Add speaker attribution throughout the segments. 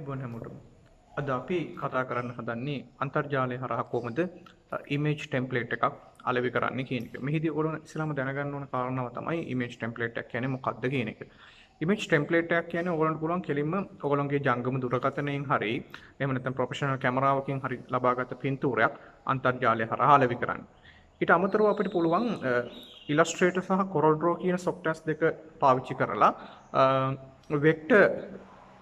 Speaker 1: අයිබෝන් හැමෝටම. අද අපි කතා කරන්න හදන්නේ අන්තර්ජාලය හරහා කොහොමද ඉමේජ් ටෙම්ප්ලේට් එකක් අලෙවි කරන්නේ කියන එක. මෙහිදී ඔයගොල්ලෝ ඉස්සෙල්ලාම දැනගන්න ඕන කාරණාව තමයි ඉමේජ් ටෙම්ප්ලේට් එකක් කියන්නේ මොකක්ද කියන එක. ඉමේජ් ටෙම්ප්ලේට් එකක් කියන්නේ ඔයගොල්ලන්ට පුළුවන් කෙලින්ම ඔයගොල්ලන්ගේ ජංගම දුරකථනයෙන් හරි එහෙම නැත්නම් ප්‍රොෆෙෂනල් කැමරාවකින් හරි ලබාගත් පින්තූරයක් අන්තර්ජාලය හරහා අලෙවි කරන්න. ඊට අමතරව අපිට පුළුවන් ඉලස්ට්‍රේටර් සහ කොරල් කියන සොෆ්ට්වෙයාර්ස් දෙක පාවිච්චි කරලා වෙක්ටර්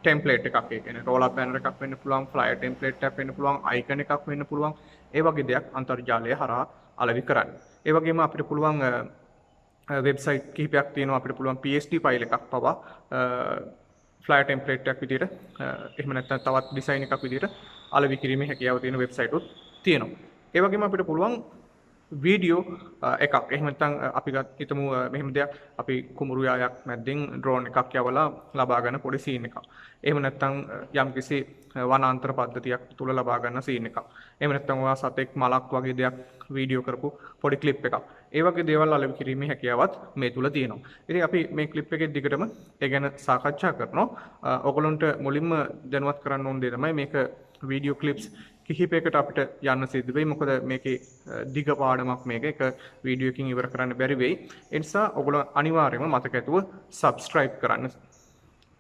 Speaker 1: ටෙම්ප්ලේට් එකක් ඒ කියන්නේ රෝල් අප් බැනර් එකක් වෙන්න පුළුවන්, ෆ්ලයර් ටෙම්ප්ලේට් එකක් වෙන්න පුළුවන්, අයිකන් එකක් වෙන්න පුළුවන්. ඒ වගේ දෙයක් අන්තර්ජාලය හරහා අලෙවි කරන්න. ඒ වගේම අපිට පුළුවන් වෙබ්සයිට් කිහිපයක් තියෙනවා අපිට පුළුවන් PSD ෆයිල් එකක් පවා ෆ්ලයර් ටෙම්ප්ලේට් එකක් විදිහට එහෙම නැත්නම් තවත් ඩිසයින් එකක් විදිහට අලෙවි කිරීමේ හැකියාව තියෙන වෙබ්සයිට් උත් තියෙනවා. ඒ වගේම අපිට පුළුවන් වීඩියෝ එකක් එහෙම නැත්නම් අපි හිතමු මෙහෙම දෙයක් අපි කුඹුරු යායක් මැද්දෙන් ඩ්‍රෝන් එකක් යවලා ලබා ගන්න පොඩි සීන් එකක්. එහෙම නැත්නම් යම්කිසි වනාන්තර පද්ධතියක් තුල ලබා ගන්න සීන් එකක්. එහෙම නැත්නම් ඔයා සතෙක් මලක් වගේ දෙයක් වීඩියෝ කරපු පොඩි ක්ලිප් එකක්. ඒ වගේ දේවල් අලෙවි කිරීමේ හැකියාවත් මේ තුල තියෙනවා. ඉතින් අපි මේ ක්ලිප් එකේ දිගටම ඒ ගැන සාකච්ඡා කරනවා. ඔයගොල්ලන්ට මුලින්ම දැනුවත් කරන්න ඕන දේ තමයි මේක වීඩියෝ ක්ලිප්ස් කිහිපයකට අපිට යන්න සිද්ධ වෙයි. මොකද මේකේ දිග පාඩමක් මේක එක වීඩියෝ එකකින් ඉවර කරන්න බැරි වෙයි. ඒ නිසා ඔයගොල්ලෝ අනිවාර්යයෙන්ම මතක ඇතුව subscribe කරන්න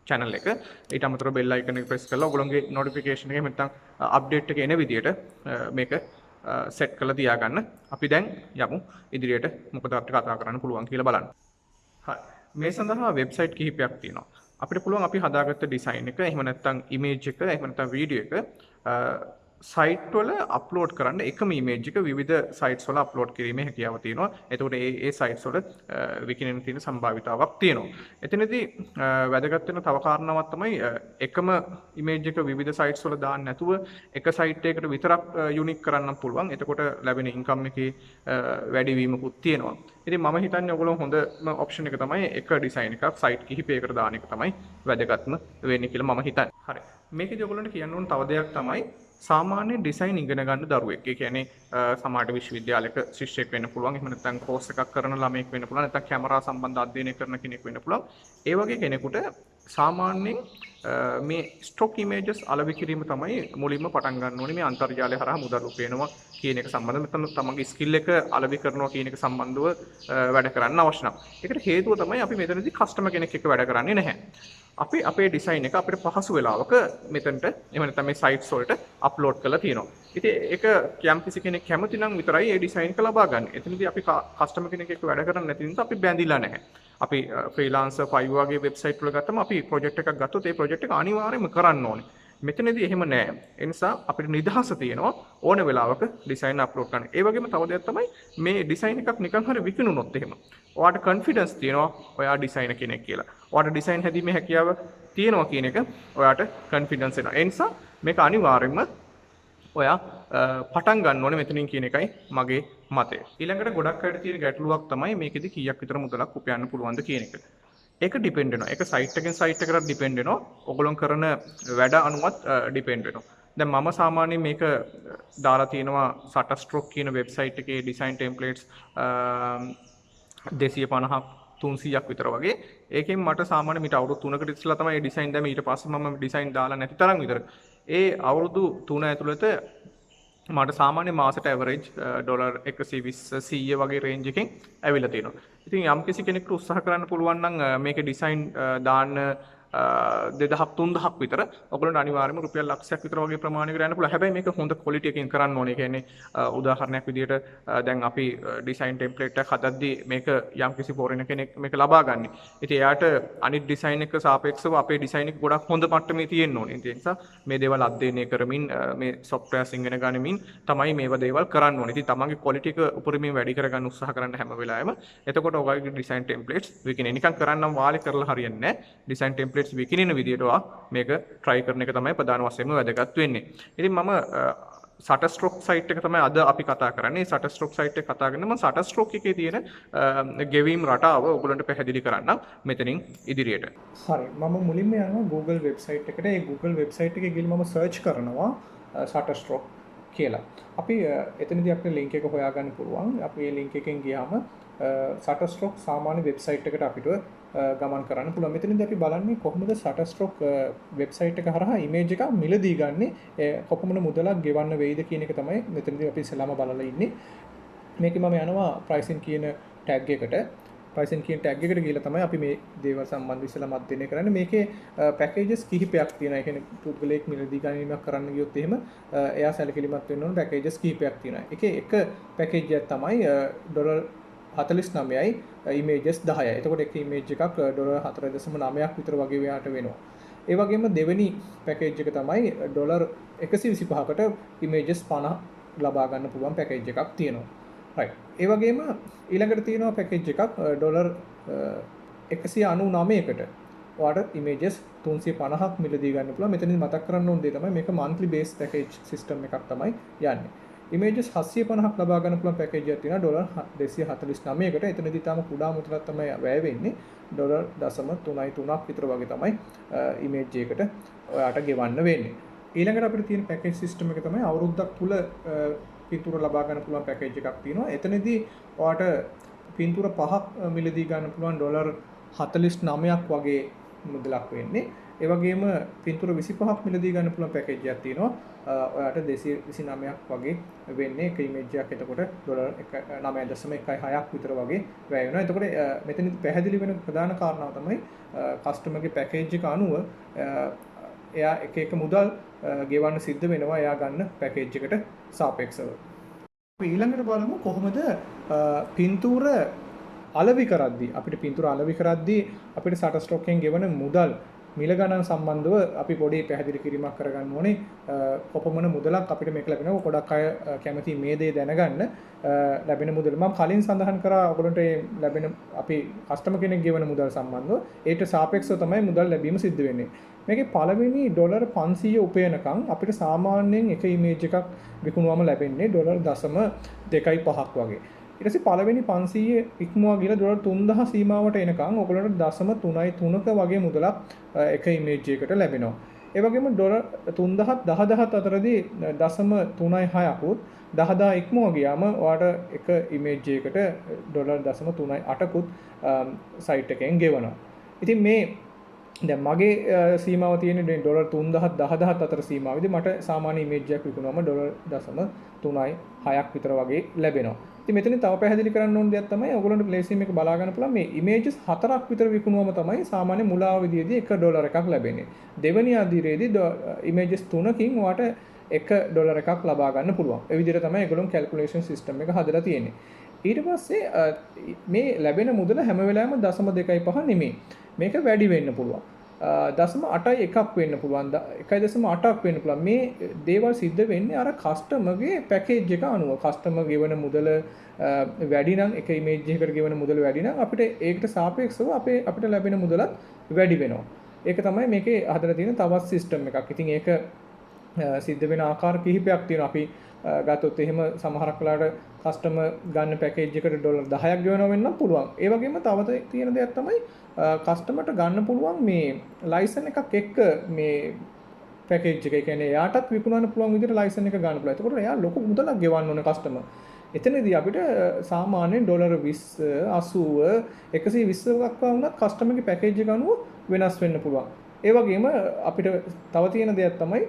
Speaker 1: channel එක. ඊට අමතරව bell icon එක press කරලා ඔයගොල්ලෝගේ notification එක නැත්නම් update එක එන විදියට මේක set කරලා තියාගන්න. අපි දැන් යමු ඉදිරියට මොකද අපිට කතා කරන්න පුළුවන් කියලා බලන්න. හරි. මේ සඳහා වෙබ්සයිට් කිහිපයක් තියෙනවා. අපිට පුළුවන් අපි හදාගත්ත ඩිසයින් එක එහෙම නැත්නම් ඉමේජ් එක එහෙම නැත්නම් වීඩියෝ එක සයිට් වල අප්ලෝඩ් කරන්න එකම ඉමේජ් එක විවිධ සයිට්ස් වල අප්ලෝඩ් කිරීමේ හැකියාව තියෙනවා. එතකොට ඒ සයිට්ස් වල විකිනෙන්න තියෙන සම්භාවිතාවක් තියෙනවා. එතනදී වැදගත් වෙන තව කාරණාවක් තමයි එකම ඉමේජ් එක විවිධ සයිට්ස් වල දාන්න නැතුව එක සයිට් එකකට විතරක් යුනික් කරන්න පුළුවන්. එතකොට ලැබෙන ඉන්කම් එකේ වැඩිවීමකුත් තියෙනවා. ඉතින් මම හිතන්නේ ඔයගොල්ලෝ හොඳම ඔප්ෂන් එක තමයි එක ඩිසයින් එකක් සයිට් කිහිපයකට දාන එක තමයි වැදගත්ම වෙන්නේ කියලා මම හිතන්නේ. හරි. මේකදී ඔයගොල්ලන්ට කියන්න ඕන තව දෙයක් තමයි සාමාන්‍ය ඩිසයින් ඉගෙන ගන්න දරුවෙක්. ඒ කියන්නේ සමහර විශ්වවිද්‍යාලයක ශිෂ්‍යයෙක් වෙන්න පුළුවන්. එහෙම නැත්නම් කෝස් එකක් කරන ළමයෙක් වෙන්න පුළුවන්. නැත්නම් කැමරා සම්බන්ධ අධ්‍යයනය කරන කෙනෙක් වෙන්න පුළුවන්. ඒ වගේ කෙනෙකුට සාමාන්‍යයෙන් මේ ස්ටොක් ඉමේජස් අලෙවි කිරීම තමයි මුලින්ම පටන් ගන්න ඕනේ. මේ අන්තර්ජාලය හරහා මුදල් උපයනවා කියන එක සම්බන්ධව නැත්නම් තමන්ගේ ස්කිල් එක අලෙවි කරනවා කියන එක සම්බන්ධව වැඩ කරන්න අවශ්‍ය නම්. ඒකට හේතුව තමයි අපි මෙතනදී කස්ටමර් කෙනෙක් එක්ක වැඩ කරන්නේ නැහැ. අපි අපේ ඩිසයින් එක අපිට පහසු වෙලාවක මෙතනට එහෙම නැත්නම් මේ සයිට්ස් වලට අප්ලෝඩ් කරලා තියෙනවා. ඉතින් ඒක යම් කිසි කෙනෙක් කැමති නම් විතරයි ඒ ඩිසයින් එක ලබා ගන්න. එතනදී අපි කස්ටමර් කෙනෙක් එක්ක වැඩ කරන්නේ නැති නිසා අපි බැඳිලා නැහැ. අපි ෆ්‍රීලාන්සර් Fiverr වගේ වෙබ්සයිට් වල ගත්තම අපි ප්‍රොජෙක්ට් එකක් ගත්තොත් ඒ ප්‍රොජෙක්ට් එක අනිවාර්යයෙන්ම කරන්න ඕනේ. මෙතනදී එහෙම නෑ. ඒ නිසා අපිට නිදහස තියෙනවා ඕන වෙලාවක ඩිසයින් අප්ලෝඩ් කරන්න. ඒ වගේම තව දෙයක් තමයි මේ ඩිසයින් එකක් නිකන් හරි විකිණුනොත් එහෙම. ඔයාට කොන්ෆිඩන්ස් තියෙනවා ඔයා ඩිසයිනර් කෙනෙක් කියලා. ඔයාට ඩිසයින් හැදීමේ හැකියාව තියෙනවා කියන එක ඔයාට කොන්ෆිඩන්ස් එනවා. ඒ නිසා මේක අනිවාර්යයෙන්ම ඔයා පටන් ගන්න ඕනේ මෙතනින් කියන එකයි මගේ මතය. ඊළඟට ගොඩක් අයට තියෙන ගැටලුවක් තමයි මේකෙදි කීයක් විතර මුදලක් උපයන්න පුළුවන්ද කියන එක. ඒක ඩිපෙන්ඩ් වෙනවා. ඒක සයිට් එකෙන් සයිට් එකකට ඩිපෙන්ඩ් වෙනවා. ඔයගොල්ලෝ කරන වැඩ අනුවත් ඩිපෙන්ඩ් වෙනවා. දැන් මම සාමාන්‍යයෙන් මේක දාලා තියෙනවා Shutterstock කියන වෙබ්සයිට් එකේ ඩිසයින් ටෙම්ප්ලේට්ස් 250ක් 300ක් විතර වගේ. ඒකෙන් මට සාමාන්‍ය මීට අවුරුදු 3කට ඉස්සෙල්ලා තමයි මේ ඩිසයින් දැම්මේ. ඊට පස්සේ මම ඩිසයින් දාලා නැති තරම් විතර. ඒ අවුරුදු 3 ඇතුළත මට සාමාන්‍ය මාසෙට ඇවරේජ් ඩොලර් 120 100 වගේ රේන්ජ් එකකින් ඇවිල්ලා තියෙනවා. ඉතින් යම් කිසි කෙනෙකුට උත්සාහ කරන්න පුළුවන් නම් මේකේ ඩිසයින් දාන්න 2000 3000ක් විතර ඔයගොල්ලන්ට අනිවාර්යයෙන්ම රුපියල් ලක්ෂයක් විතර වගේ ප්‍රමාණයකට යන්න පුළුවන්. හැබැයි මේක හොඳ ක්වොලිටි එකකින් කරන්න ඕනේ. ඒ කියන්නේ උදාහරණයක් විදිහට දැන් අපි ඩිසයින් ටෙම්ප්ලේට් එකක් හදද්දී මේක යම් කිසි ෆොරෙන කෙනෙක් මේක ලබා ගන්න. ඉතින් එයාට අනිත් ඩිසයින් එක සාපේක්ෂව අපේ ඩිසයින් එක ගොඩක් හොඳ මට්ටමේ තියෙන්න ඕනේ. ඒ නිසා මේ දේවල් අධ්‍යයනය කරමින් මේ සොෆ්ට්වෙයාර්ස් ඉගෙන ගනිමින් තමයි මේවා දේවල් කරන්න ඕනේ. ඉතින් තමන්ගේ ක්වොලිටි එක උපරිමයෙන් වැඩි කරගන්න උත්සාහ කරන්න හැම වෙලාවෙම. එතකොට ඔයගොල්ලෝගේ ඩිසයින් ටෙම්ප්ලේට්ස් විකිනේ නිකන් කරන්නම් වාලේ කරලා හරියන්නේ නැහැ. ඩිසයින් ටෙම්ප්ලේට්ස් විකිනෙන විදියට මේක try කරන එක තමයි ප්‍රධාන වශයෙන්ම වැදගත් වෙන්නේ. ඉතින් මම Shutterstock site එක තමයි අද අපි කතා කරන්නේ. Shutterstock site එක කතා කරන්නේ මම Shutterstock එකේ තියෙන ගෙවීම් රටාව ඔයගොල්ලන්ට පැහැදිලි කරන්නම් මෙතනින් ඉදිරියට.
Speaker 2: හරි. මම මුලින්ම යනවා Google website එකට. ඒ Google website එකේ ගිහින් මම search කරනවා Shutterstock කියලා. අපි එතනදී අපේ link එක හොයාගන්න පුළුවන්. අපි මේ link එකෙන් ගියාම Shutterstock සාමාන්‍ය වෙබ්සයිට් එකට අපිට ගමන් කරන්න පුළුවන්. මෙතනදී අපි බලන්නේ කොහොමද Shutterstock වෙබ්සයිට් එක හරහා ඉමේජ් එකක් මිලදී ගන්න කොපමණ මුදලක් ගෙවන්න වෙයිද කියන එක තමයි මෙතනදී අපි ඉස්සෙල්ලාම බලලා ඉන්නේ. මේකේ මම යනවා pricing කියන tag එකට. pricing කියන tag එකට ගිහලා තමයි අපි මේ දේවල් සම්බන්ධව ඉස්සෙල්ලාම අධ්‍යයනය කරන්නේ. මේකේ packages කිහිපයක් තියෙනවා. ඒ කියන්නේ පුද්ගලයෙක් මිලදී ගැනීමක් කරන්න ගියොත් එහෙම එයා සැලකිලිමත් වෙන්න ඕන packages කිහිපයක් තියෙනවා. ඒකේ එක package එකක් තමයි $49යි images 10යි. එතකොට එක image එකක් $4.9ක් විතර වගේ වෙයාට වෙනවා. ඒ වගේම දෙවෙනි package එක තමයි $125කට images 50 ලබා ගන්න පුළුවන් package එකක් තියෙනවා. right. ඒ වගේම ඊළඟට තියෙනවා package එකක් $199කට ඔයාලට images 350ක් මිලදී ගන්න පුළුවන්. මෙතනදී මතක් කරන්න ඕන දේ තමයි මේක monthly base package system එකක් තමයි යන්නේ. images 750ක් ලබා ගන්න පුළුවන් package එකක් තියෙනවා $249කට. එතනදී තාම කුඩා මුදලක් තමයි වැය වෙන්නේ. $0.33ක් විතර වගේ තමයි image එකකට ඔයාලට ගෙවන්න වෙන්නේ. ඊළඟට අපිට තියෙන package system එක තමයි අවුරුද්දක් තුල පින්තූර ලබා ගන්න පුළුවන් package එකක් තියෙනවා. එතනදී ඔයාලට පින්තූර 5ක් මිලදී ගන්න පුළුවන් $49ක් වගේ මුදලක් වෙන්නේ. ඒ වගේම පින්තූර 25ක් මිලදී ගන්න පුළුවන් package එකක් තියෙනවා. ඔයාලට $229ක් වගේ වෙන්නේ එක image එකක්. එතකොට $9.16ක් විතර වගේ වැය වෙනවා. එතකොට මෙතනදී පැහැදිලි වෙන ප්‍රධාන කාරණාව තමයි customer ගේ package එක අනුව එයා එක මුදල් ගෙවන්න සිද්ධ වෙනවා එයා ගන්න package එකට සාපේක්ෂව. අපි ඊළඟට බලමු කොහොමද පින්තූර අලෙවි කරද්දී අපිට අපිට Shutterstock එකෙන් ගෙවන මුදල් මිල ගණන් සම්බන්ධව අපි පොඩි පැහැදිලි කිරීමක් කරගන්න ඕනේ. කොපමණ මුදලක් අපිට මේක ලැබෙනවා. ගොඩක් අය කැමති මේ දේ දැනගන්න. ලැබෙන මුදල මම කලින් සඳහන් කරා ඔයගොල්ලන්ට ලැබෙන අපි කස්ටමර් කෙනෙක් ගෙවන මුදල් සම්බන්ධව ඒට සාපේක්ෂව තමයි මුදල් ලැබීම සිද්ධ වෙන්නේ. මේකේ පළවෙනි $500 උපයනකම් අපිට සාමාන්‍යයෙන් එක image එකක් විකුණුවම ලැබෙන්නේ $0.25ක් වගේ. ඊට පස්සේ පළවෙනි 500 ඉක්මවා ගිහලා $3000 සීමාවට එනකම් ඔයගොල්ලන්ට 0.33ක වගේ මුදලක් එක image එකකට ලැබෙනවා. ඒ වගේම $3000 10000 අතරදී 0.36කුත් 10000 ඉක්මවා ගියාම ඔයාලට එක image එකකට $0.38කුත් site එකෙන් ගෙවනවා. ඉතින් මේ දැන් මගේ සීමාව තියෙන්නේ $3000 10000 අතර සීමාවෙදී මට සාමාන්‍ය image එකක් විකුණුවම $0.36ක් විතර වගේ ලැබෙනවා. ඉතින් මෙතන තව පැහැදිලි කරන්න ඕන දෙයක් තමයි ඔයගොල්ලන්ට ප්ලේසින් එක බලා ගන්න පුළුවන් මේ images 4ක් විතර විකුණුවම තමයි සාමාන්‍ය මුලාවදීදී $1 එකක් ලැබෙන්නේ. දෙවෙනි අදියරේදී images 3කින් ඔයාට $1 එකක් ලබා ගන්න පුළුවන්. ඒ විදිහට තමයි ඒගොල්ලෝ calculation system එක හදලා තියෙන්නේ. ඊට පස්සේ මේ ලැබෙන මුදල හැම වෙලාවෙම 0.25 නෙමෙයි. මේක වැඩි වෙන්න පුළුවන්. 0.81ක් වෙන්න පුළුවන්. 1.8ක් වෙන්න පුළුවන්. මේ දේවල් සිද්ධ වෙන්නේ අර කස්ටමර්ගේ පැකේජ් එක අනුව. කස්ටමර් ගෙවන මුදල වැඩි නම් එක ඉමේජ් එකකට ගෙවන මුදල වැඩි නම් අපිට ඒකට සාපේක්ෂව අපිට ලැබෙන මුදලත් වැඩි වෙනවා. ඒක තමයි මේකේ හදලා තියෙන තවත් සිස්ටම් එකක්. ඉතින් ඒක සිද්ධ වෙන ආකාර කිහිපයක් තියෙනවා. අපි ගත්තොත් එහෙම සමහරක් වෙලාවට කස්ටමර් ගන්න පැකේජ් එකට $10ක් ගෙවනවා වෙන්න පුළුවන්. ඒ වගේම තව තියෙන දෙයක් තමයි කස්ටමර්ට ගන්න පුළුවන් මේ ලයිසන් එකක් එක්ක මේ පැකේජ් එක. ඒ කියන්නේ එයාටත් විකුණන්න පුළුවන් විදිහට ලයිසන් එක ගන්න පුළුවන්. එතකොට එයා ලොකු මුදලක් ගෙවන්න ඕනේ කස්ටමර්. එතනදී අපිට සාමාන්‍යයෙන් $20 80 120ක් වුණත් කස්ටමර්ගේ පැකේජ් එක අනුව වෙනස් වෙන්න පුළුවන්. ඒ වගේම අපිට තව තියෙන දෙයක් තමයි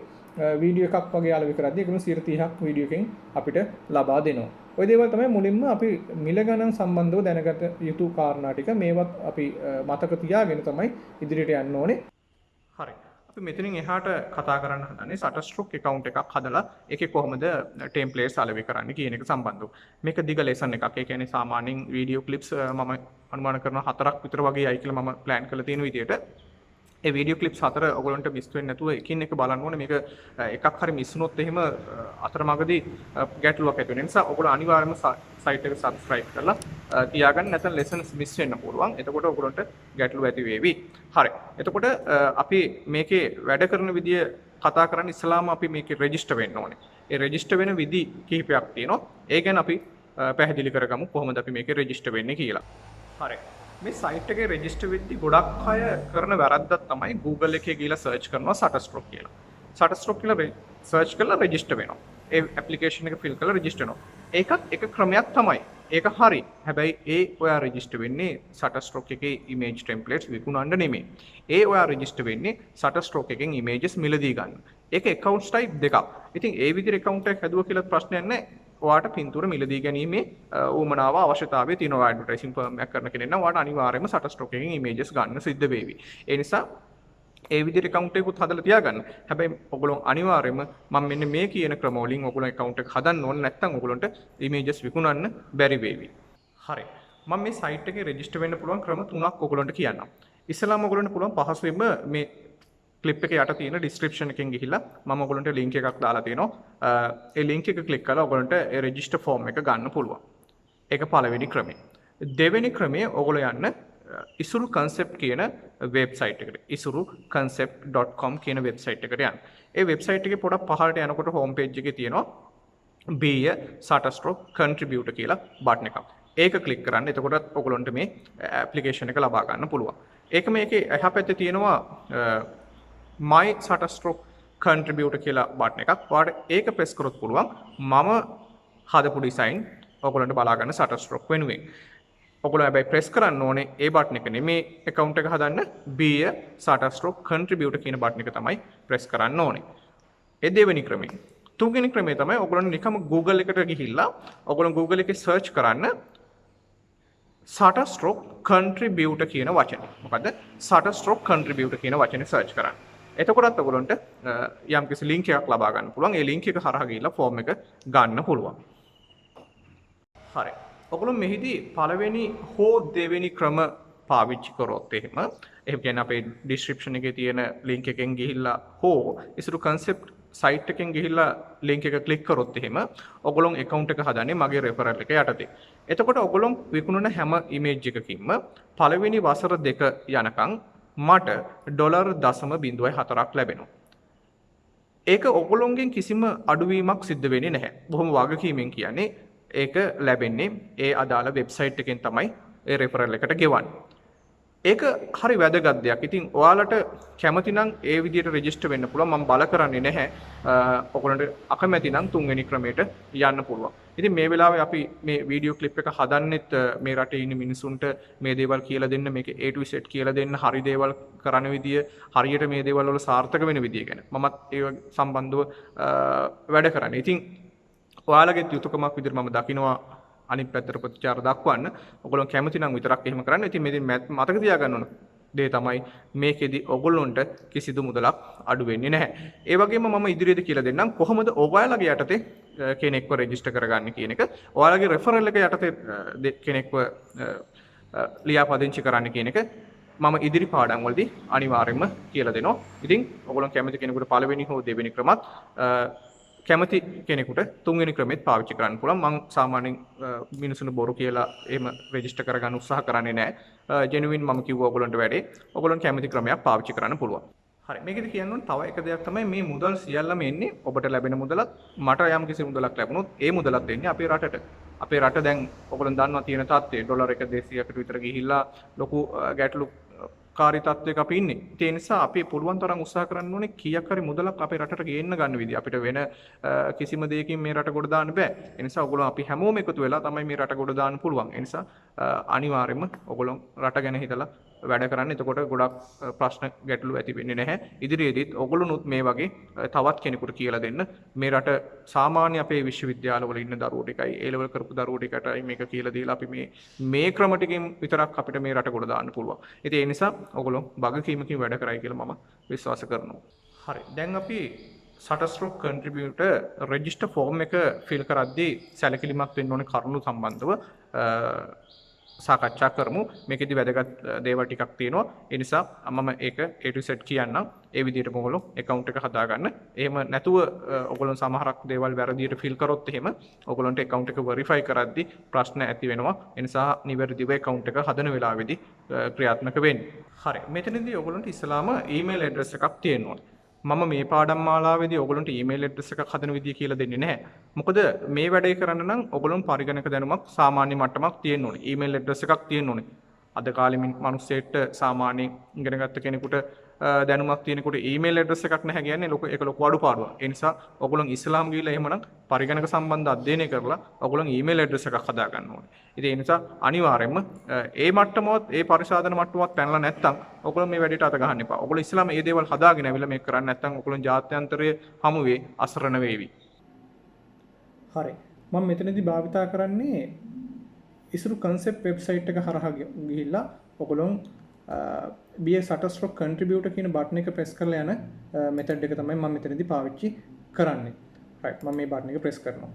Speaker 2: වීඩියෝ එකක් වගේ අලෙවි කරද්දී ඒකම 130ක් වීඩියෝ එකෙන් අපිට ලබා දෙනවා. ওই දේවල් තමයි මුලින්ම අපි මිල ගණන් සම්බන්ධව දැනගත යුතු කාරණා ටික. මේවත් අපි මතක තියාගෙන තමයි ඉදිරියට යන්න ඕනේ.
Speaker 1: හරි. අපි මෙතනින් එහාට කතා කරන්න හදන්නේ Shutterstock account එකක් හදලා ඒකේ කොහොමද templates අලෙවි කරන්නේ කියන එක සම්බන්ධව. මේක දිග lesson එකක්. ඒ කියන්නේ සාමාන්‍යයෙන් video clips මම අනුමාන කරනවා 4ක් විතර වගේ යයි කියලා මම plan කරලා තියෙන විදිහට. ඒ වීඩියෝ ක්ලිප්ස් 4 ඔයගොල්ලන්ට මිස් වෙන්නේ නැතුව එකින් එක බලන්න ඕනේ. මේක එකක් හරි මිස් වුණොත් එහෙම අතරමඟදී ගැටලුවක් ඇති වෙන නිසා ඔයගොල්ලෝ අනිවාර්යයෙන්ම site එක subscribe කරලා තියාගන්න. නැත්නම් lessons miss වෙන්න පුළුවන්. එතකොට ඔයගොල්ලන්ට ගැටලුව ඇති වේවි. හරි. එතකොට අපි මේකේ වැඩ කරන විදිය කතා කරන්න ඉස්සලාම අපි මේකේ register වෙන්න ඕනේ. ඒ register වෙන විදි කිහිපයක් තියෙනවා. ඒ ගැන අපි පැහැදිලි කරගමු කොහොමද අපි මේකේ register වෙන්නේ කියලා. හරි. මේ සයිට් එකේ රෙජිස්ටර් වෙද්දී ගොඩක් අය කරන වැරද්දක් තමයි Google එකේ ගිහලා සර්ච් කරනවා Shutterstock කියලා. Shutterstock කියලා සර්ච් කරලා රෙජිස්ටර් වෙනවා. ඒ ඇප්ලිකේෂන් එක ෆිල් කරලා රෙජිස්ටර් වෙනවා. ඒකත් එක ක්‍රමයක් තමයි. ඒක හරි. හැබැයි ඒ ඔයා රෙජිස්ටර් වෙන්නේ Shutterstock එකේ image templates විකුණන්න නෙමෙයි. ඒ ඔයා රෙජිස්ටර් වෙන්නේ Shutterstock එකෙන් images මිලදී ගන්න. ඒක accounts type දෙකක්. ඉතින් ඒ විදිහට account එකක් හැදුවා කියලා ප්‍රශ්නයක් නැහැ. ඔයාට පින්තූර මිලදී ගැනීමේ උවමනාව අවශ්‍යතාවය තියෙනවා. ඇඩ්වර්ටයිසින් ෆර්ම් එකක් කරන කෙනෙක් නම් ඔයාට අනිවාර්යයෙන්ම Shutterstock එකෙන් images ගන්න සිද්ධ වෙවි. ඒ නිසා ඒ විදිහට account එකකුත් හදලා තියාගන්න. හැබැයි ඔයගොල්ලෝ අනිවාර්යයෙන්ම මම මෙන්න මේ කියන ක්‍රම වලින් ඔයගොල්ලෝ account එක හදන්න ඕනේ නැත්නම් ඔයගොල්ලන්ට images විකුණන්න බැරි වෙවි. හරි. මම මේ site එකේ register වෙන්න පුළුවන් ක්‍රම තුනක් ඔයගොල්ලන්ට කියන්නම්. ඉස්සෙල්ලාම ඔයගොල්ලන්ට පුළුවන් පහසුවෙන්ම මේ clip එකේ යට තියෙන description එකෙන් ගිහිල්ලා මම ඔයගොල්ලන්ට link එකක් දාලා තියෙනවා. ඒ link එක click කරලා ඔයගොල්ලන්ට ඒ register form එක ගන්න පුළුවන්. ඒක පළවෙනි ක්‍රමය. දෙවෙනි ක්‍රමය ඔයගොල්ලෝ යන්න isuru concept කියන වෙබ්සයිට් එකට isuruconcept.com කියන වෙබ්සයිට් එකට යන්න. ඒ වෙබ්සයිට් එකේ පොඩක් පහළට යනකොට හෝම් පේජ් එකේ තියෙනවා be a Shutterstock contributor කියලා බටන් එකක්. ඒක ක්ලික් කරන්න. එතකොට ඔයගොල්ලන්ට මේ ඇප්ලිකේෂන් එක ලබා ගන්න පුළුවන්. ඒක මේකේ එහා පැත්තේ තියෙනවා my Shutterstock contributor කියලා බටන් එකක්. ඔයාලට ඒක ප්‍රෙස් කරොත් පුළුවන් මම හදපු ඩිසයින් ඔයගොල්ලන්ට බලා ගන්න Shutterstock වෙනුවෙන්. ඔගොල්ලෝ හැබැයි ප්‍රෙස් කරන්න ඕනේ ඒ බටන් එක නෙමේ account එක හදන්න be a Shutterstock contributor කියන බටන් එක තමයි ප්‍රෙස් කරන්න ඕනේ. ඒ දෙවෙනි ක්‍රමය. තුන්වෙනි ක්‍රමය තමයි ඔයගොල්ලෝ නිකම්ම Google එකට ගිහිල්ලා ඔයගොල්ලෝ Google එකේ search කරන්න Shutterstock contributor කියන වචනේ. මොකද්ද? Shutterstock contributor කියන වචනේ search කරන්න. එතකොටත් ඔයගොල්ලන්ට යම්කිසි link එකක් ලබා ගන්න පුළුවන්. ඒ link එක හරහා ගිහිල්ලා form එක ගන්න පුළුවන්. හරි. ඔගොල්ලෝ මෙහිදී පළවෙනි හෝ දෙවෙනි ක්‍රම පාවිච්චි කරොත් එහෙම කියන්නේ අපේ description එකේ තියෙන link එකෙන් ගිහිල්ලා හෝ ඉසුරු concept site එකෙන් ගිහිල්ලා link එක click කරොත් එහෙම ඔගොල්ලෝ account එක හදන්නේ මගේ referral එක යටතේ. එතකොට ඔගොල්ලෝ විකුණන හැම image එකකින්ම පළවෙනි වසර දෙක යනකම් මට $0.04ක් ලැබෙනවා. ඒක ඔගොල්ලෝගෙන් කිසිම අඩුවීමක් සිද්ධ වෙන්නේ නැහැ. බොහොම වගකීමෙන් කියන්නේ ඒක ලැබෙන්නේ ඒ අදාළ වෙබ්සයිට් එකෙන් තමයි ඒ රෙෆරල් එකට ගෙවන්නේ. ඒක හරි වැදගත් දෙයක්. ඉතින් ඔයාලට කැමති නම් ඒ විදිහට රෙජිස්ටර් වෙන්න පුළුවන්. මම බල කරන්නේ නැහැ. ඔයගොල්ලන්ට අකමැති නම් තුන්වෙනි ක්‍රමයට යන්න පුළුවන්. ඉතින් මේ වෙලාවේ අපි මේ වීඩියෝ ක්ලිප් එක හදන්නෙත් මේ රටේ ඉන්න මිනිසුන්ට මේ දේවල් කියලා දෙන්න, මේක A to Z කියලා දෙන්න, හරි දේවල් කරන විදිය, හරියට මේ දේවල් වල සාර්ථක වෙන විදිය ගැන. මමත් ඒ සම්බන්ධව වැඩ කරන්නේ. ඉතින් ඔයාලගේ යුතුයකමක් විදිහට මම දකිනවා අනිත් පැත්තට ප්‍රතිචාර දක්වන්න. ඔයගොල්ලෝ කැමති නම් විතරක් එහෙම කරන්න. ඉතින් මේකෙන් මතක තියාගන්න ඕන දේ තමයි මේකෙදි ඔයගොල්ලොන්ට කිසිදු මුදලක් අඩු වෙන්නේ නැහැ. ඒ වගේම මම ඉදිරියේදී කියලා දෙන්නම් කොහොමද ඔයාලගේ යටතේ කෙනෙක්ව රෙජිස්ටර් කරගන්න කියන එක. ඔයාලගේ රෙෆරල් එක යටතේ කෙනෙක්ව ලියාපදිංචි කරන්න කියන එක මම ඉදිරි පාඩම් වලදී අනිවාර්යයෙන්ම කියලා දෙනවා. ඉතින් ඔයගොල්ලෝ කැමති කෙනෙකුට පළවෙනි හෝ දෙවෙනි ක්‍රමත් කැමති කෙනෙකුට තුන්වෙනි ක්‍රමෙත් පාවිච්චි කරන්න පුළුවන්. මම සාමාන්‍යයෙන් මිනිසුන්ට බොරු කියලා එහෙම රෙජිස්ටර් කරගන්න උත්සාහ කරන්නේ නැහැ. ජෙනුවින් මම කිව්වා ඔයගොල්ලන්ට වැඩේ. ඔයගොල්ලන් කැමති ක්‍රමයක් පාවිච්චි කරන්න පුළුවන්. හරි. මේකෙදි කියන්න ඕන තව එක දෙයක් තමයි මේ මුදල් සියල්ලම එන්නේ ඔබට ලැබෙන මුදලත් මට යම් කිසි මුදලක් ලැබුණොත් ඒ මුදලත් එන්නේ අපේ රටට. අපේ රට දැන් ඔයගොල්ලන් දන්නවා තියෙන තත්ත්වය ඩොලර් 1 200කට විතර ගිහිල්ලා ලොකු ගැටලු කාරී තත්ත්වයක අපි ඉන්නේ. ඒ නිසා අපි පුළුවන් තරම් උත්සාහ කරන්න ඕනේ කීයක් හරි මුදලක් අපේ රටට ගේන්න ගන්න විදිය. අපිට වෙන කිසිම දෙයකින් මේ රට ගොඩ දාන්න බෑ. ඒ නිසා ඔයගොල්ලෝ අපි හැමෝම එකතු වෙලා තමයි මේ රට ගොඩ දාන්න පුළුවන්. ඒ නිසා අනිවාර්යයෙන්ම ඔයගොල්ලෝ රට ගැන හිතලා වැඩ කරන්න. එතකොට ගොඩක් ප්‍රශ්න ගැටලු ඇති වෙන්නේ නැහැ. ඉදිරියේදීත් ඔයගොල්ලොනුත් මේ වගේ තවත් කෙනෙකුට කියලා දෙන්න. මේ රට සාමාන්‍ය අපේ විශ්වවිද්‍යාලවල ඉන්න දරුවෝ ටිකයි A level කරපු දරුවෝ ටිකටයි මේක කියලා දීලා අපි මේ ක්‍රම ටිකෙන් විතරක් අපිට මේ රට ගොඩ දාන්න පුළුවන්. ඉතින් ඒ නිසා ඔයගොල්ලෝ වගකීමකින් වැඩ කරයි කියලා මම විශ්වාස කරනවා. හරි. දැන් අපි Shutterstock contributor register form එක fill කරද්දී සැලකිලිමත් වෙන්න ඕනේ කරුණු සම්බන්ධව සාකච්ඡා කරමු. මේකෙදි වැදගත් දේවල් ටිකක් තියෙනවා. ඒ නිසා මම ඒක A to Z කියන්නම්. ඒ විදිහට ඔයගොල්ලෝ account එක හදාගන්න. එහෙම නැතුව ඔයගොල්ලෝ සමහරක් දේවල් වැරදියට fill කරොත් එහෙම ඔයගොල්ලන්ට account එක verify කරද්දී ප්‍රශ්න ඇති වෙනවා. ඒ නිසා නිවැරදිව account එක හදන වෙලාවේදී ක්‍රියාත්මක වෙන්න. හරි. මෙතනදී ඔයගොල්ලන්ට ඉස්සලාම email address එකක් තියෙන්න ඕනේ. මම මේ පාඩම් මාලාවේදී ඔයගොල්ලන්ට ඊමේල් ඇඩ්‍රස් එකක් හදන විදිය කියලා දෙන්නේ නැහැ. මොකද මේ වැඩේ කරන්න නම් ඔයගොල්ලන් පරිගණක දැනුමක් සාමාන්‍ය මට්ටමක් තියෙන්න ඕනේ. ඊමේල් ඇඩ්‍රස් එකක් තියෙන්න ඕනේ. අද කාලේ මිනිස්සෙට සාමාන්‍යයෙන් ඉගෙනගත්ත කෙනෙකුට දැනුමක් තියෙනකොට ඊමේල් ඇඩ්‍රස් එකක් නැහැ කියන්නේ ඒක ලොකු අඩුපාඩුවක්. ඒ නිසා ඔයගොල්ලෝ ඉස්ලාම් ගිහිල්ලා එහෙමනම් පරිගණක සම්බන්ධ අධ්‍යයනය කරලා ඔයගොල්ලෝ ඊමේල් ඇඩ්‍රස් එකක් හදා ගන්න ඕනේ. ඉතින් ඒ නිසා අනිවාර්යයෙන්ම ඒ මට්ටමවත් ඒ පරිශාධන මට්ටමවත් පැනලා නැත්තම් ඔයගොල්ලෝ මේ වැඩේට අත ගහන්න එපා. ඔයගොල්ලෝ ඉස්ලාම මේ දේවල් හදාගෙන ඇවිල්ලා මේක කරන්නේ නැත්තම් ඔයගොල්ලෝ ජාත්‍යන්තරයේ හමුවේ අසරණ වේවි.
Speaker 2: හරි. මම මෙතනදී භාවිතා කරන්නේ ඉසුරු concept website එක හරහා ගිහිල්ලා ඔයගොල්ලෝ BS Shutterstock contributor කියන බටන් එක press කරලා යන method එක තමයි මම මෙතනදී පාවිච්චි කරන්නේ. right මම මේ බටන් එක press කරනවා.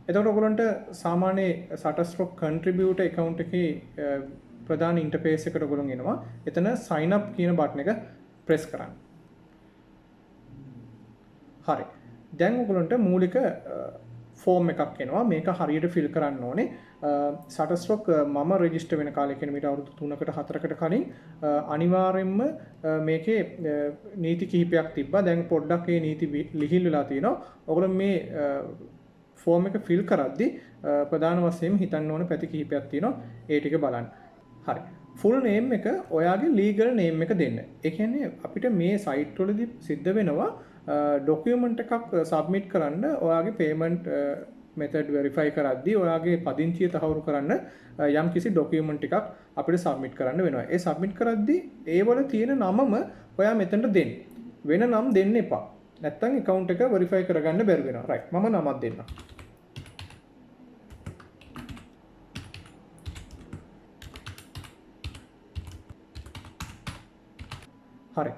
Speaker 2: එතකොට ඔයගොල්ලන්ට සාමාන්‍ය Shutterstock contributor account එකේ ප්‍රධාන interface එකට ඔයගොල්ලෝ එනවා. එතන sign up කියන බටන් එක press කරන්න. හරි. දැන් ඔයගොල්ලන්ට මූලික ෆෝම් එකක් එනවා. මේක හරියට ෆිල් කරන්න ඕනේ. Shutterstock මම රෙජිස්ටර් වෙන කාලේ කියන මීට අවුරුදු 3කට 4කට කලින් අනිවාර්යයෙන්ම මේකේ නීති කිහිපයක් තිබ්බා. දැන් පොඩ්ඩක් මේ නීති ලිහිල් වෙලා තියෙනවා. ඔයගොල්ලෝ මේ ෆෝම් එක ෆිල් කරද්දී ප්‍රධාන වශයෙන් හිතන්න ඕන පැති කිහිපයක් තියෙනවා. ඒ ටික බලන්න. හරි. ෆුල් නේම් එක ඔයාගේ ලීගල් නේම් එක දෙන්න. ඒ කියන්නේ අපිට මේ සයිට් වලදී සිද්ධ වෙනවා ඩොකියුමන්ට් එකක් සබ්මිට් කරන්න ඔයාගේ පේමන්ට් මෙතඩ් වෙරිෆයි කරද්දී ඔයාගේ පදිංචිය තහවුරු කරන්න යම් කිසි ඩොකියුමන්ට් එකක් අපිට සබ්මිට් කරන්න වෙනවා. ඒ සබ්මිට් කරද්දී ඒ වල තියෙන නමම ඔයා මෙතනට දෙන්න. වෙන නම් දෙන්න එපා. නැත්තම් account එක වෙරිෆයි කරගන්න බැරි වෙනවා. right. මම නමක් දෙන්නම්. හරි.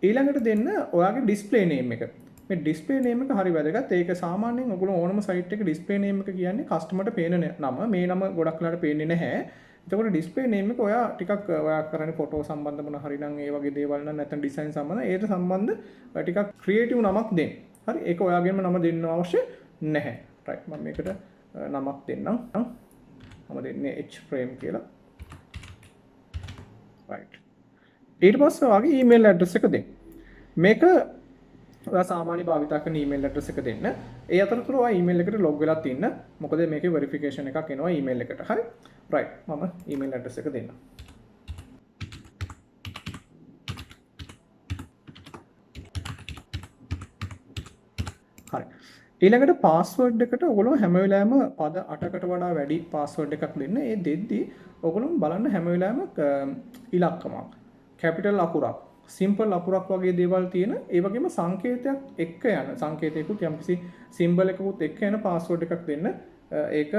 Speaker 2: ඊළඟට දෙන්න ඔයාගේ ඩිස්ප්ලේ නේම් එක. මේ ඩිස්ප්ලේ නේම් එක හරි වැදගත්. ඒක සාමාන්‍යයෙන් ඔයගොල්ලෝ ඕනම සයිට් එකක ඩිස්ප්ලේ නේම් එක කියන්නේ කස්ටමර්ට පේන නම. මේ නම ගොඩක් වෙලාට පේන්නේ නැහැ. එතකොට ඩිස්ප්ලේ නේම් එක ඔයා ටිකක් ඔයා කරන්නේ ෆොටෝ සම්බන්ධ මොන හරි නම් ඒ වගේ දේවල් නම් නැත්නම් ඩිසයින් සම්බන්ධ ඒකට සම්බන්ධ ටිකක් ක්‍රියේටිව් නමක් දෙන්න. හරි. ඒක ඔයාගෙම නම දෙන්න අවශ්‍ය නැහැ. right. මම මේකට නමක් දෙන්නම්. මම දෙන්නේ H frame කියලා. right. ඊට පස්සේ ඔයාගේ ඊමේල් ඇඩ්‍රස් එක දෙන්න. මේක ඔයා සාමාන්‍ය භාවිතා කරන ඊමේල් ඇඩ්‍රස් එක දෙන්න. ඒ අතරතුර ඔයා ඊමේල් එකට ලොග් වෙලා තින්න. මොකද මේකේ වෙරිෆිකේෂන් එකක් එනවා ඊමේල් එකට. හරි. right. මම ඊමේල් ඇඩ්‍රස් එක දෙන්නම්. හරි. ඊළඟට පාස්වර්ඩ් එකට ඔයගොල්ලෝ හැම වෙලාවෙම පද 8කට වඩා වැඩි පාස්වර්ඩ් එකක් දෙන්න. ඒ දෙද්දි ඔයගොල්ලෝ බලන්න හැම වෙලාවෙම ඉලක්කමක්, කැපිටල් අකුරක්, සිම්පල් අකුරක් වගේ දේවල් තියෙන, ඒ වගේම සංකේතයක් එක්ක යන සංකේතයකුත් යම්කිසි සිම්බල් එකකුත් එක්ක යන පාස්වර්ඩ් එකක් දෙන්න. ඒක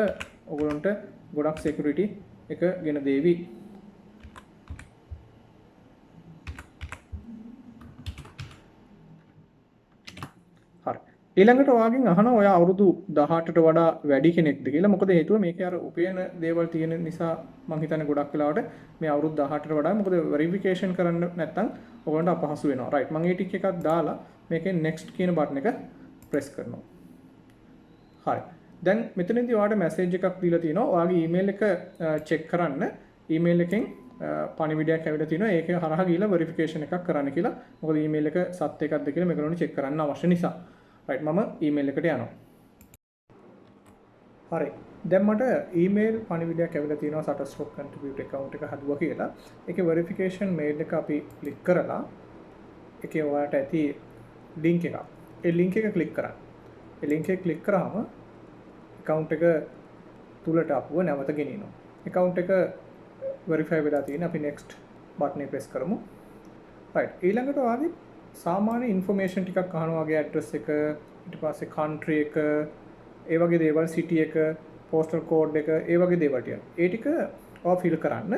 Speaker 2: ඔයගොල්ලන්ට ගොඩක් security එක ගෙන දෙවි. හරි. ඊළඟට ඔයාගෙන් අහන ඔයා අවුරුදු 18ට වඩා වැඩි කෙනෙක්ද කියලා. මොකද හේතුව මේකේ අර උපයන දේවල් තියෙන නිසා මම හිතන්නේ ගොඩක් වෙලාවට මේ අවුරුදු 18ට වඩා මොකද වෙරිෆිකේෂන් කරන්න නැත්නම් ඔයගොල්ලන්ට අපහසු වෙනවා. right. මම ඒ ටික එකක් දාලා මේකේ next කියන බටන් එක press කරනවා. හරි. දැන් මෙතනදී ඔයාලට මැසේජ් එකක් දීලා තියෙනවා. ඔයාගේ ඊමේල් එක චෙක් කරන්න. ඊමේල් එකෙන් පණිවිඩයක් ඇවිල්ලා තිනවා. ඒක හරහා ගිහලා වෙරිෆිකේෂන් එකක් කරන්න කියලා. මොකද ඊමේල් එක සත්‍ය එකක්ද කියලා මේගොල්ලෝ චෙක් කරන්න අවශ්‍ය නිසා. right. මම ඊමේල් එකට යනවා. හරි. දැන් මට ඊමේල් පණිවිඩයක් ඇවිල්ලා තියෙනවා Shutterstock contributor account එක හදුවා කියලා. ඒකේ verification mail එක අපි ක්ලික් කරලා ඒකේ ඔයාලට ඇති link එකක්. ඒ link එක ක්ලික් කරන්න. ඒ link එක ක්ලික් කරාම account එක තුලට අපුව නැවත ගෙනියනවා. account එක verify වෙලා තියෙන අපි next button එක press කරමු. right. ඊළඟට ඔයාගේ සාමාන්‍ය information ටිකක් අහනවා. වගේ address එක, ඊට පස්සේ country එක, ඒ වගේ දේවල්, city එක, postal code එක, ඒ වගේ දේවල් ටික. ඒ ටික ඔයා fill කරන්න.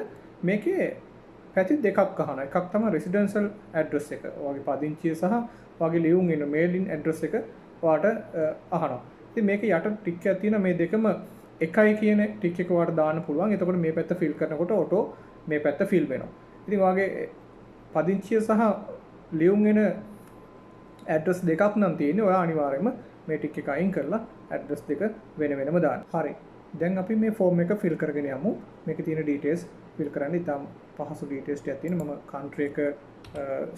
Speaker 2: මේකේ පැති දෙකක් අහනවා. එකක් තමයි residential address එක. ඔයාගේ පදිංචිය සහ ඔයාගේ ලියුම් එන mailing address එක ඔයාට අහනවා. ඉතින් මේක යට ටික් එකක් තියෙන මේ දෙකම එකයි කියන ටික් එක ඔයාට දාන්න පුළුවන්. එතකොට මේ පැත්ත fill කරනකොට auto මේ පැත්ත fill වෙනවා. ඉතින් ඔයාගේ පදිංචිය සහ ලියුම් එන ඇඩ්‍රස් දෙකක් නම් තියෙන්නේ. ඔයා අනිවාර්යයෙන්ම මේ ටික එක අයින් කරලා ඇඩ්‍රස් දෙක වෙන වෙනම දාන්න. හරි. දැන් අපි මේ ෆෝම් එක ෆිල් කරගෙන යමු. මේකේ තියෙන ඩීටේල්ස් ෆිල් කරන්න ඉතාම පහසු ඩීටේල්ස් ටිකක් තියෙනවා. මම country එක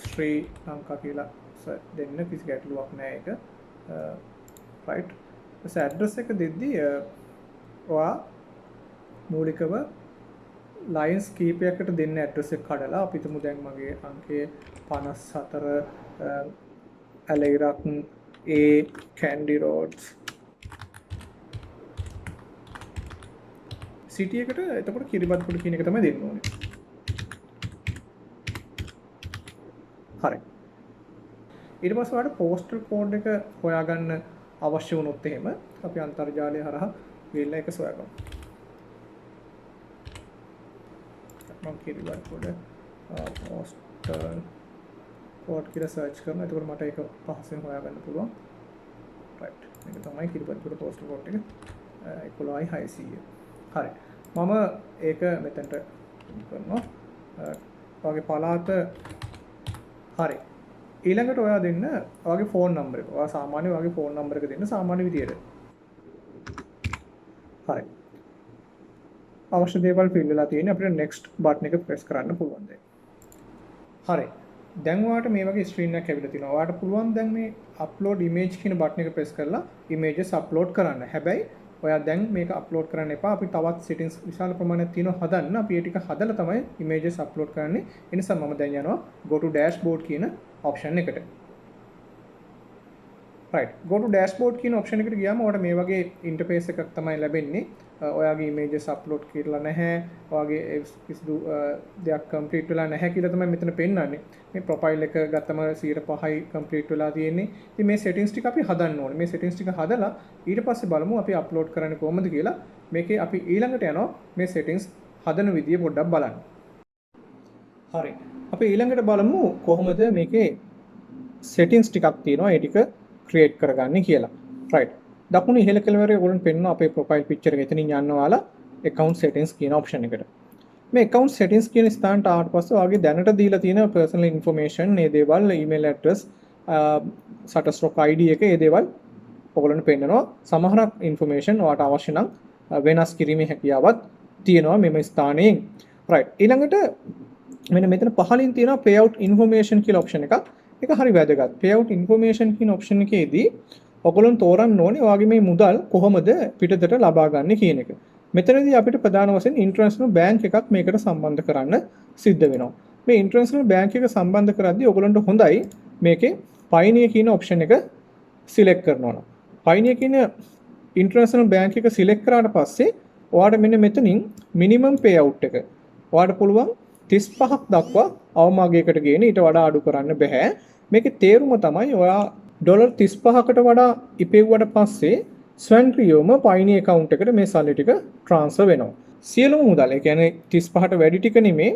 Speaker 2: ශ්‍රී ලංකා කියලා දෙන්න කිසි ගැටලුවක් නැහැ ඒක. right. ඊට ඇඩ්‍රස් එක දෙද්දී ඔයා මූලිකව ලයින්ස් කීපයකට දෙන්න ඇඩ්‍රස් එක කඩලා අපි හිතමු දැන් මගේ අංකය 54 ඇලයිරක් A කැන්ඩි රෝඩ්ස් සිටි එකට එතකොට කිරිබත්ගොඩ කියන එක තමයි දෙන්න ඕනේ. හරි. ඊට පස්සේ ඔයාලට පෝස්ටල් කෝඩ් එක හොයාගන්න අවශ්‍ය වුණොත් එහෙම අපි අන්තර්ජාලය හරහා ගිහිල්ලා ඒක සොයාගමු. මම කිරිබත්ගොඩ පෝස්ටල් කෝඩ් කියලා සර්ච් කරනවා. එතකොට මට ඒක පහසුවෙන් හොයාගන්න පුළුවන්. රයිට්. මේක තමයි කිරිබත්ගොඩ පෝස්ටල් කෝඩ් එක 11600. හරි. මම ඒක මෙතනට කරනවා. ඔයාගේ පළාත හරි. ඊළඟට ඔයා දෙන්න ඔයාගේ ෆෝන් නම්බර එක. ඔයා සාමාන්‍ය ඔයාගේ ෆෝන් නම්බර එක දෙන්න සාමාන්‍ය විදියට. හරි. අවශ්‍ය දේවල් ෆිල් වෙලා තියෙන්නේ. අපිට next button එක press කරන්න පුළුවන් දැන්. හරි. දැන් ඔයාට මේ වගේ ස්ක්‍රීන් එකක් ඇවිල්ලා තිනවා. ඔයාට පුළුවන් දැන් මේ upload image කියන button එක press කරලා images upload කරන්න. හැබැයි ඔයා දැන් මේක අප්ලෝඩ් කරන්න එපා. අපි තවත් settings විශාල ප්‍රමාණයක් තියෙනවා හදන්න. අපි ඒ ටික හදලා තමයි images upload කරන්නේ. ඒ නිසා මම දැන් යනවා go to dashboard කියන option එකට. right. go to dashboard කියන option එකට ගියාම ඔයාලට මේ වගේ interface එකක් තමයි ලැබෙන්නේ. ඔයාගේ images upload කරලා නැහැ. ඔයාගේ කිසිදු දෙයක් complete වෙලා නැහැ කියලා තමයි මෙතන පෙන්නන්නේ. මේ profile එක ගත්තම 105යි complete වෙලා තියෙන්නේ. ඉතින් මේ settings ටික අපි හදන්න ඕනේ. මේ settings ටික හදලා ඊට පස්සේ බලමු අපි upload කරන්නේ කොහොමද කියලා. මේකේ අපි ඊළඟට යනවා මේ settings හදන විදිය පොඩ්ඩක් බලන්න. හරි. අපි ඊළඟට බලමු කොහොමද මේකේ settings ටිකක් තියෙනවා. ඒ ටික create කරගන්නේ කියලා. right. දකුණු ඉහළ කෙළවරේ ඔයගොල්ලන්ට පෙන්වනවා අපේ profile picture එක. එතනින් යන්න ඔයාලා account settings කියන option එකට. මේ account settings කියන ස්ථානට ආවට පස්සේ ඔයාගේ දැනට දීලා තියෙන personal information, මේ දේවල්, email address, Shutterstock ID එක, මේ දේවල් ඔයගොල්ලන්ට පෙන්නනවා. සමහරක් information ඔයාට අවශ්‍ය නම් වෙනස් කිරීමේ හැකියාවක් තියෙනවා මෙම ස්ථානයෙන්. right. ඊළඟට මෙන්න මෙතන පහලින් තියෙනවා payout information කියලා option එකක්. ඒක හරි වැදගත්. payout information කියන option එකේදී ඔයගොල්ලන් තෝරන්න ඕනේ ඔයාගේ මේ මුදල් කොහොමද පිටතට ලබා ගන්න කියන එක. මෙතනදී අපිට ප්‍රධාන වශයෙන් ඉන්ටර්නැෂනල් බැංක් එකක් මේකට සම්බන්ධ කරන්න සිද්ධ වෙනවා. මේ ඉන්ටර්නැෂනල් බැංක් එක සම්බන්ධ කරද්දී ඔයගොල්ලන්ට හොඳයි මේකේ Pioneer කියන option එක select කරනවා. Pioneer කියන ඉන්ටර්නැෂනල් බැංක් එක select කරාට පස්සේ ඔයාට මෙන්න මෙතනින් minimum payout එක ඔයාට පුළුවන් 35ක් දක්වා අවමාගයකට ගේන ඊට වඩා අඩු කරන්න බෑ. මේකේ තේරුම තමයි ඔයා $35කට වඩා ඉපෙව්වට පස්සේ ස්වයංක්‍රීයවම Pioneer account එකට මේ සල්ලි ටික transfer වෙනවා. සියලුම මුදල්, ඒ කියන්නේ 35ට වැඩි ටික නෙමේ,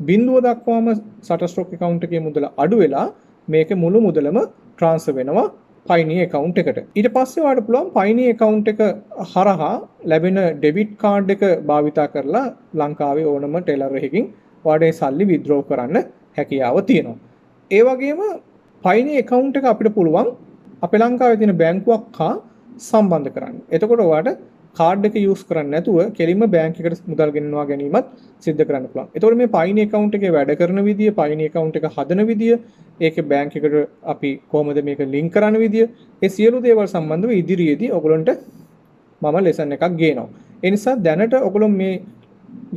Speaker 2: බිඳුව දක්වාම Shutterstock account එකේ මුදල අඩු වෙලා මේකේ මුළු මුදලම transfer වෙනවා Pioneer account එකට. ඊට පස්සේ ඔයාලට පුළුවන් Pioneer account එක හරහා ලැබෙන debit card එක භාවිතා කරලා ලංකාවේ ඕනම ටෙලර් එකකින් ඔයාලට ඒ සල්ලි withdraw කරන්න හැකියාව තියෙනවා. ඒ වගේම Pioneer account එක අපිට පුළුවන් අපේ ලංකාවේ තියෙන බැංකුවක් හා සම්බන්ධ කරන්න. එතකොට ඔයාලට කාඩ් එක යූස් කරන්නේ නැතුව කෙලින්ම බැංක් එකට මුදල් ගෙන්වා ගැනීමත් සිද්ධ කරන්න පුළුවන්. එතකොට මේ Pioneer account එකේ වැඩ කරන විදිය, Pioneer account එක හදන විදිය, ඒකේ බැංක් එකට අපි කොහොමද මේක ලින්ක් කරන්න විදිය, ඒ සියලු දේවල් සම්බන්ධව ඉදිරියේදී ඔයගොල්ලන්ට මම ලෙසන් එකක් ගේනවා. ඒ නිසා දැනට ඔයගොල්ලෝ මේ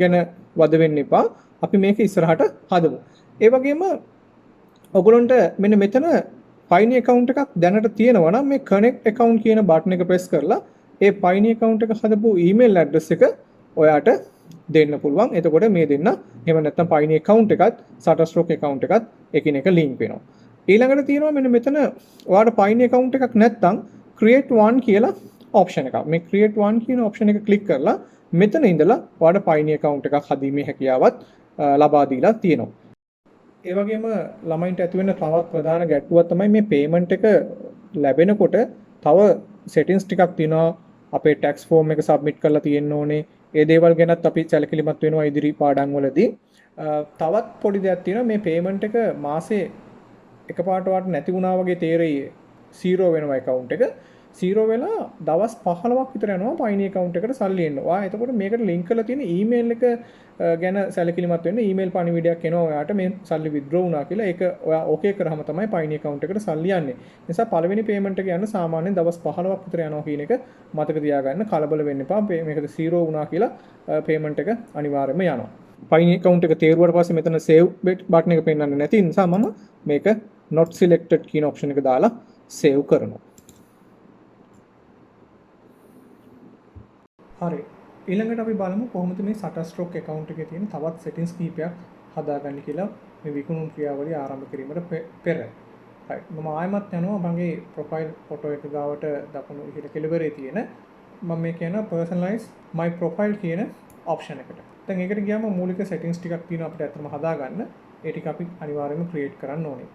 Speaker 2: ගැන වද වෙන්න එපා. අපි මේක ඉස්සරහට හදමු. ඒ වගේම ඔයගොල්ලන්ට මෙන්න මෙතන Pioneer account එකක් දැනට තියෙනවා නම් මේ connect account කියන බටන් එක press කරලා ඒ Pioneer account එක හදපු email address එක ඔයාට දෙන්න පුළුවන්. එතකොට මේ දෙන්න එහෙම නැත්නම් Pioneer account එකත් Shutterstock account එකත් එකිනෙක link වෙනවා. ඊළඟට තියෙනවා මෙන්න මෙතන ඔයාට Pioneer account එකක් නැත්නම් create one කියලා option එකක්. මේ create one කියන option එක click කරලා මෙතන ඉඳලා ඔයාට Pioneer account එකක් හදීමේ හැකියාවත් ලබා දීලා තියෙනවා. ඒ වගේම ළමයින්ට ඇති වෙන තවත් ප්‍රධාන ගැටලුවක් තමයි මේ payment එක ලැබෙනකොට තව settings ටිකක් තියෙනවා. අපේ tax form එක submit කරලා තියෙන්න ඕනේ. ඒ දේවල් ගැනත් අපි සැලකිලිමත් වෙනවා ඉදිරි පාඩම් වලදී. තවත් පොඩි දෙයක් තියෙනවා මේ payment එක මාසේ එකපාරට වට නැති වුණා වගේ තේරෙයි 0 වෙනවා account එක. 0 වෙලා දවස් 15ක් විතර යනවා Pioneer account එකට සල්ලි එන්න. ඔයා එතකොට මේකට link කරලා තියෙන email එක ගැන සැලකිලිමත් වෙන්න. email පණිවිඩයක් එනවා ඔයාට මේ සල්ලි withdraw වුණා කියලා. ඒක ඔයා okay කරාම තමයි Pioneer account එකට සල්ලි යන්නේ. නිසා පළවෙනි payment එක යන්න සාමාන්‍යයෙන් දවස් 15ක් විතර යනවා කියන එක මතක තියාගන්න. කලබල වෙන්න එපා. මේකට 0 වුණා කියලා payment එක අනිවාර්යයෙන්ම යනවා. පයින් account එක තේරුවාට පස්සේ මෙතන save button එක පෙන්වන්නේ නැති නිසා මම මේක not selected කියන option එක දාලා save කරනවා. හරි. ඊළඟට අපි බලමු කොහොමද මේ Shutterstock account එකේ තියෙන තවත් settings කීපයක් හදාගන්න කියලා මේ විකුණුම් ක්‍රියාවලිය ආරම්භ කිරීමට පෙර. right. මම ආයෙමත් යනවා මගේ profile photo එක ගාවට දකුණු ඉහළ කෙළවරේ තියෙන මම මේ කියන personalize my profile කියන option එකට. දැන් ඒකට ගියාම මූලික settings ටිකක් තියෙනවා අපිට අතනම හදාගන්න. ඒ ටික අපි අනිවාර්යයෙන්ම create කරන්න ඕනේ.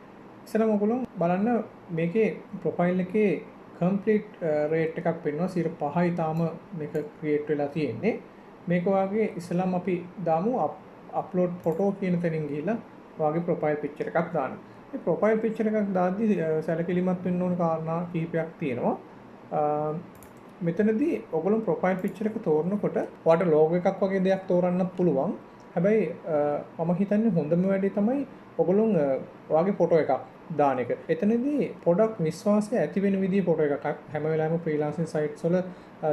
Speaker 2: ඉතින් ඔයගොල්ලෝ බලන්න මේකේ profile එකේ complete rate එකක් පෙන්වනවා 5යි තාම මේක create වෙලා තියෙන්නේ. මේක වාගේ ඉස්සලම් අපි දාමු upload photo කියන තැනින් ගිහිල්ලා වාගේ profile picture එකක් දාන්න. මේ profile picture එකක් දාද්දි සැලකිලිමත් වෙන්න ඕන කාරණා කීපයක් තියෙනවා. මෙතනදී ඔයගොල්ලෝ profile picture එක තෝරනකොට ඔයාලට logo එකක් වගේ දෙයක් තෝරන්න පුළුවන්. හැබැයි මම හිතන්නේ හොඳම වැඩේ තමයි ඔයගොල්ලෝ ඔයාගේ ෆොටෝ එකක් දාන එක. එතනදී පොඩක් විශ්වාසය ඇති වෙන විදිහේ ෆොටෝ එකක් හැම වෙලාවෙම ෆ්‍රීලාන්සින් සයිට්ස් වල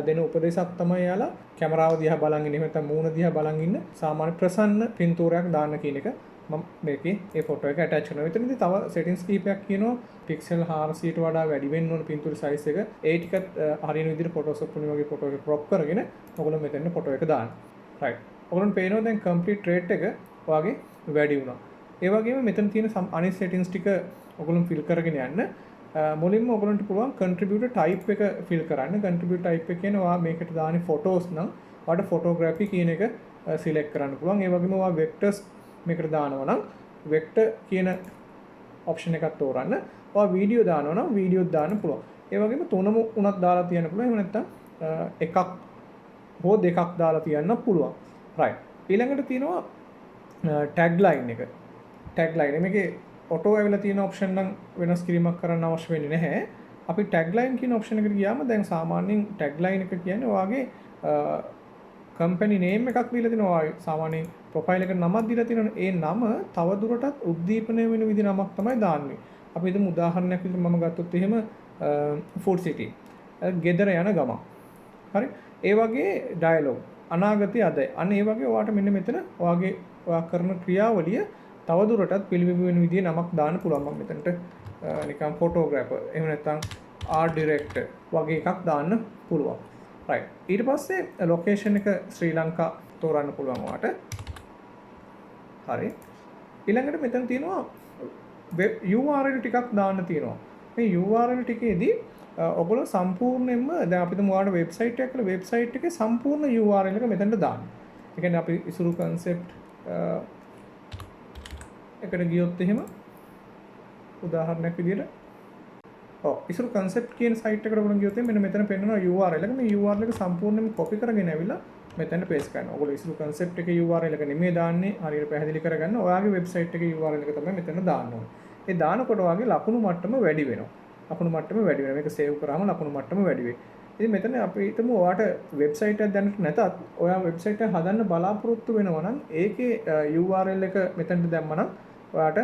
Speaker 2: දෙන උපදේශයක් තමයි යාලා කැමරාව දිහා බලන් ඉන්න එහෙම නැත්නම් මූණ දිහා බලන් ඉන්න සාමාන්‍ය ප්‍රසන්න පින්තූරයක් දාන්න කියන එක මම මේකේ ඒ ෆොටෝ එක ඇටච් කරනවා. එතනදී තව settings කීපයක් කියනවා පික්සල් 400ට වඩා වැඩි වෙන්න ඕන පින්තූර size එක. ඒ ටිකත් හරියන විදිහට Photoshop වගේ ෆොටෝ එක crop කරගෙන ඔයගොල්ලෝ මෙතන ෆොටෝ එක දාන්න. right. ඔයගොල්ලන්ට පේනවා දැන් complete rate එක ඔයාගේ වැඩි වුණා. ඒ වගේම මෙතන තියෙන අනිත් settings ටික ඔයගොල්ලෝ fill කරගෙන යන්න. මුලින්ම ඔයගොල්ලන්ට පුළුවන් contributor type එක fill කරන්න. contributor type එක කියන්නේ ඔයා මේකට දාන්නේ photos නම් ඔයාලට photography කියන එක select කරන්න පුළුවන්. ඒ වගේම ඔයා vectors මේකට දානවා නම් vector කියන option එකක් තෝරන්න. ඔයා video දානවා නම් video දාන්න පුළුවන්. ඒ වගේම තුනම උනක් දාලා තියන්න පුළුවන්. එහෙම නැත්නම් එකක් හෝ දෙකක් දාලා තියන්න පුළුවන්. right. ඊළඟට තියෙනවා tagline එක. tagline මේකේ auto ඇවිල්ලා තියෙන option නම් වෙනස් කිරීමක් කරන්න අවශ්‍ය වෙන්නේ නැහැ. අපි tagline කියන option එකට ගියාම දැන් සාමාන්‍යයෙන් tagline එක කියන්නේ ඔයාගේ company name එකක් දීලා තිනවා. සාමාන්‍යයෙන් profile එකට නමක් දීලා තිනවනේ. ඒ නම තව දුරටත් උද්දීපනය වෙන විදි නමක් තමයි දාන්නේ. අපි හිතමු උදාහරණයක් විදිහට මම ගත්තොත් එහෙම food city. ගෙදර යන ගම. හරි. ඒ වගේ dialogue අනාගතය අද. අන්න ඒ වගේ ඔයාට මෙන්න මෙතන ඔයා කරන ක්‍රියාවලිය තව දුරටත් පිළිබිඹු වෙන විදිහේ නමක් දාන්න පුළුවන්. මම මෙතනට නිකන් photographer එහෙම නැත්නම් art director වගේ එකක් දාන්න පුළුවන්. right. ඊට පස්සේ location එක ශ්‍රී ලංකා තෝරන්න පුළුවන් ඔයාට. හරි. ඊළඟට මෙතන තියෙනවා URL ටිකක් දාන්න තියෙනවා. මේ URL ටිකේදී ඔයගොල්ලෝ සම්පූර්ණයෙන්ම දැන් අපි තුමු ඔයාලට වෙබ්සයිට් එකක් කියලා වෙබ්සයිට් එකේ සම්පූර්ණ URL එක මෙතනට දාන්න. ඒ කියන්නේ අපි ඉසුරු concept එකට ගියොත් එහෙම උදාහරණයක් විදිහට ඉසුරු concept කියන site එකට ඔයගොල්ලෝ ගියොත් මෙන්න මෙතන පෙන්නනවා URL එක. මේ URL එක සම්පූර්ණයෙන්ම copy කරගෙන ඇවිල්ලා මෙතනට paste කරනවා. ඔයගොල්ලෝ ඉසුරු concept එකේ URL එක නෙමෙයි දාන්නේ. හරියට පැහැදිලි කරගන්න ඔයාගේ වෙබ්සයිට් එකේ URL එක තමයි මෙතන දාන්න ඕනේ. ඒ දානකොට ඔයාගේ ලකුණු මට්ටම වැඩි වෙනවා. ලකුණු මට්ටම වැඩි වෙනවා. මේක save කරාම ලකුණු මට්ටම වැඩි වෙයි. ඉතින් මෙතන අපි හිතමු ඔයාට වෙබ්සයිට් එකක් දැනට නැතත් ඔයා වෙබ්සයිට් එක හදන්න බලාපොරොත්තු වෙනවා නම් ඒකේ URL එක මෙතනට දැම්මනම් ඔයාට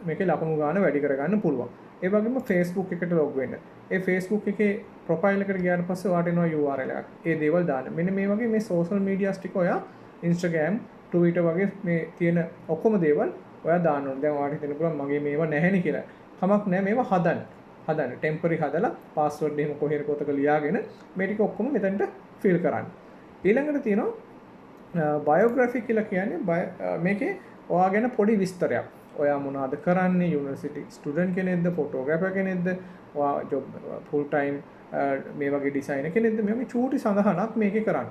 Speaker 2: මේකේ ලකුණු ගාන වැඩි කරගන්න පුළුවන්. ඒ වගේම Facebook එකට log වෙන්න. ඒ Facebook එකේ profile එකට ගියාට පස්සේ ඔයාට එනවා URL එකක්. ඒ දේවල් දාන්න. මෙන්න මේ වගේ මේ social media ටික ඔයා Instagram, Twitter වගේ මේ තියෙන ඔක්කොම දේවල් ඔයා දාන්න ඕනේ. දැන් ඔයාට හිතෙන්න පුළුවන් මගේ මේවා නැහැනේ කියලා. කමක් නැහැ මේවා හදන්න. ටෙම්පරරි හදලා පාස්වර්ඩ් එහෙම කොහේ පොතක ලියාගෙන මේ ටික ඔක්කොම මෙතනට ෆිල් කරන්න. ඊළඟට තියෙනවා බයෝග්‍රැෆි කියලා කියන්නේ මේකේ ඔයා ගැන පොඩි විස්තරයක්. ඔයා මොනවද කරන්නේ? යුනිවර්සිටි ස්ටුඩන්ට් කෙනෙක්ද? ෆොටෝග්‍රැෆර් කෙනෙක්ද? ඔයා ජොබ් ෆුල් ටයිම් මේ වගේ ඩිසයිනර් කෙනෙක්ද? මේ වගේ චූටි සඳහනක් මේකේ කරන්න.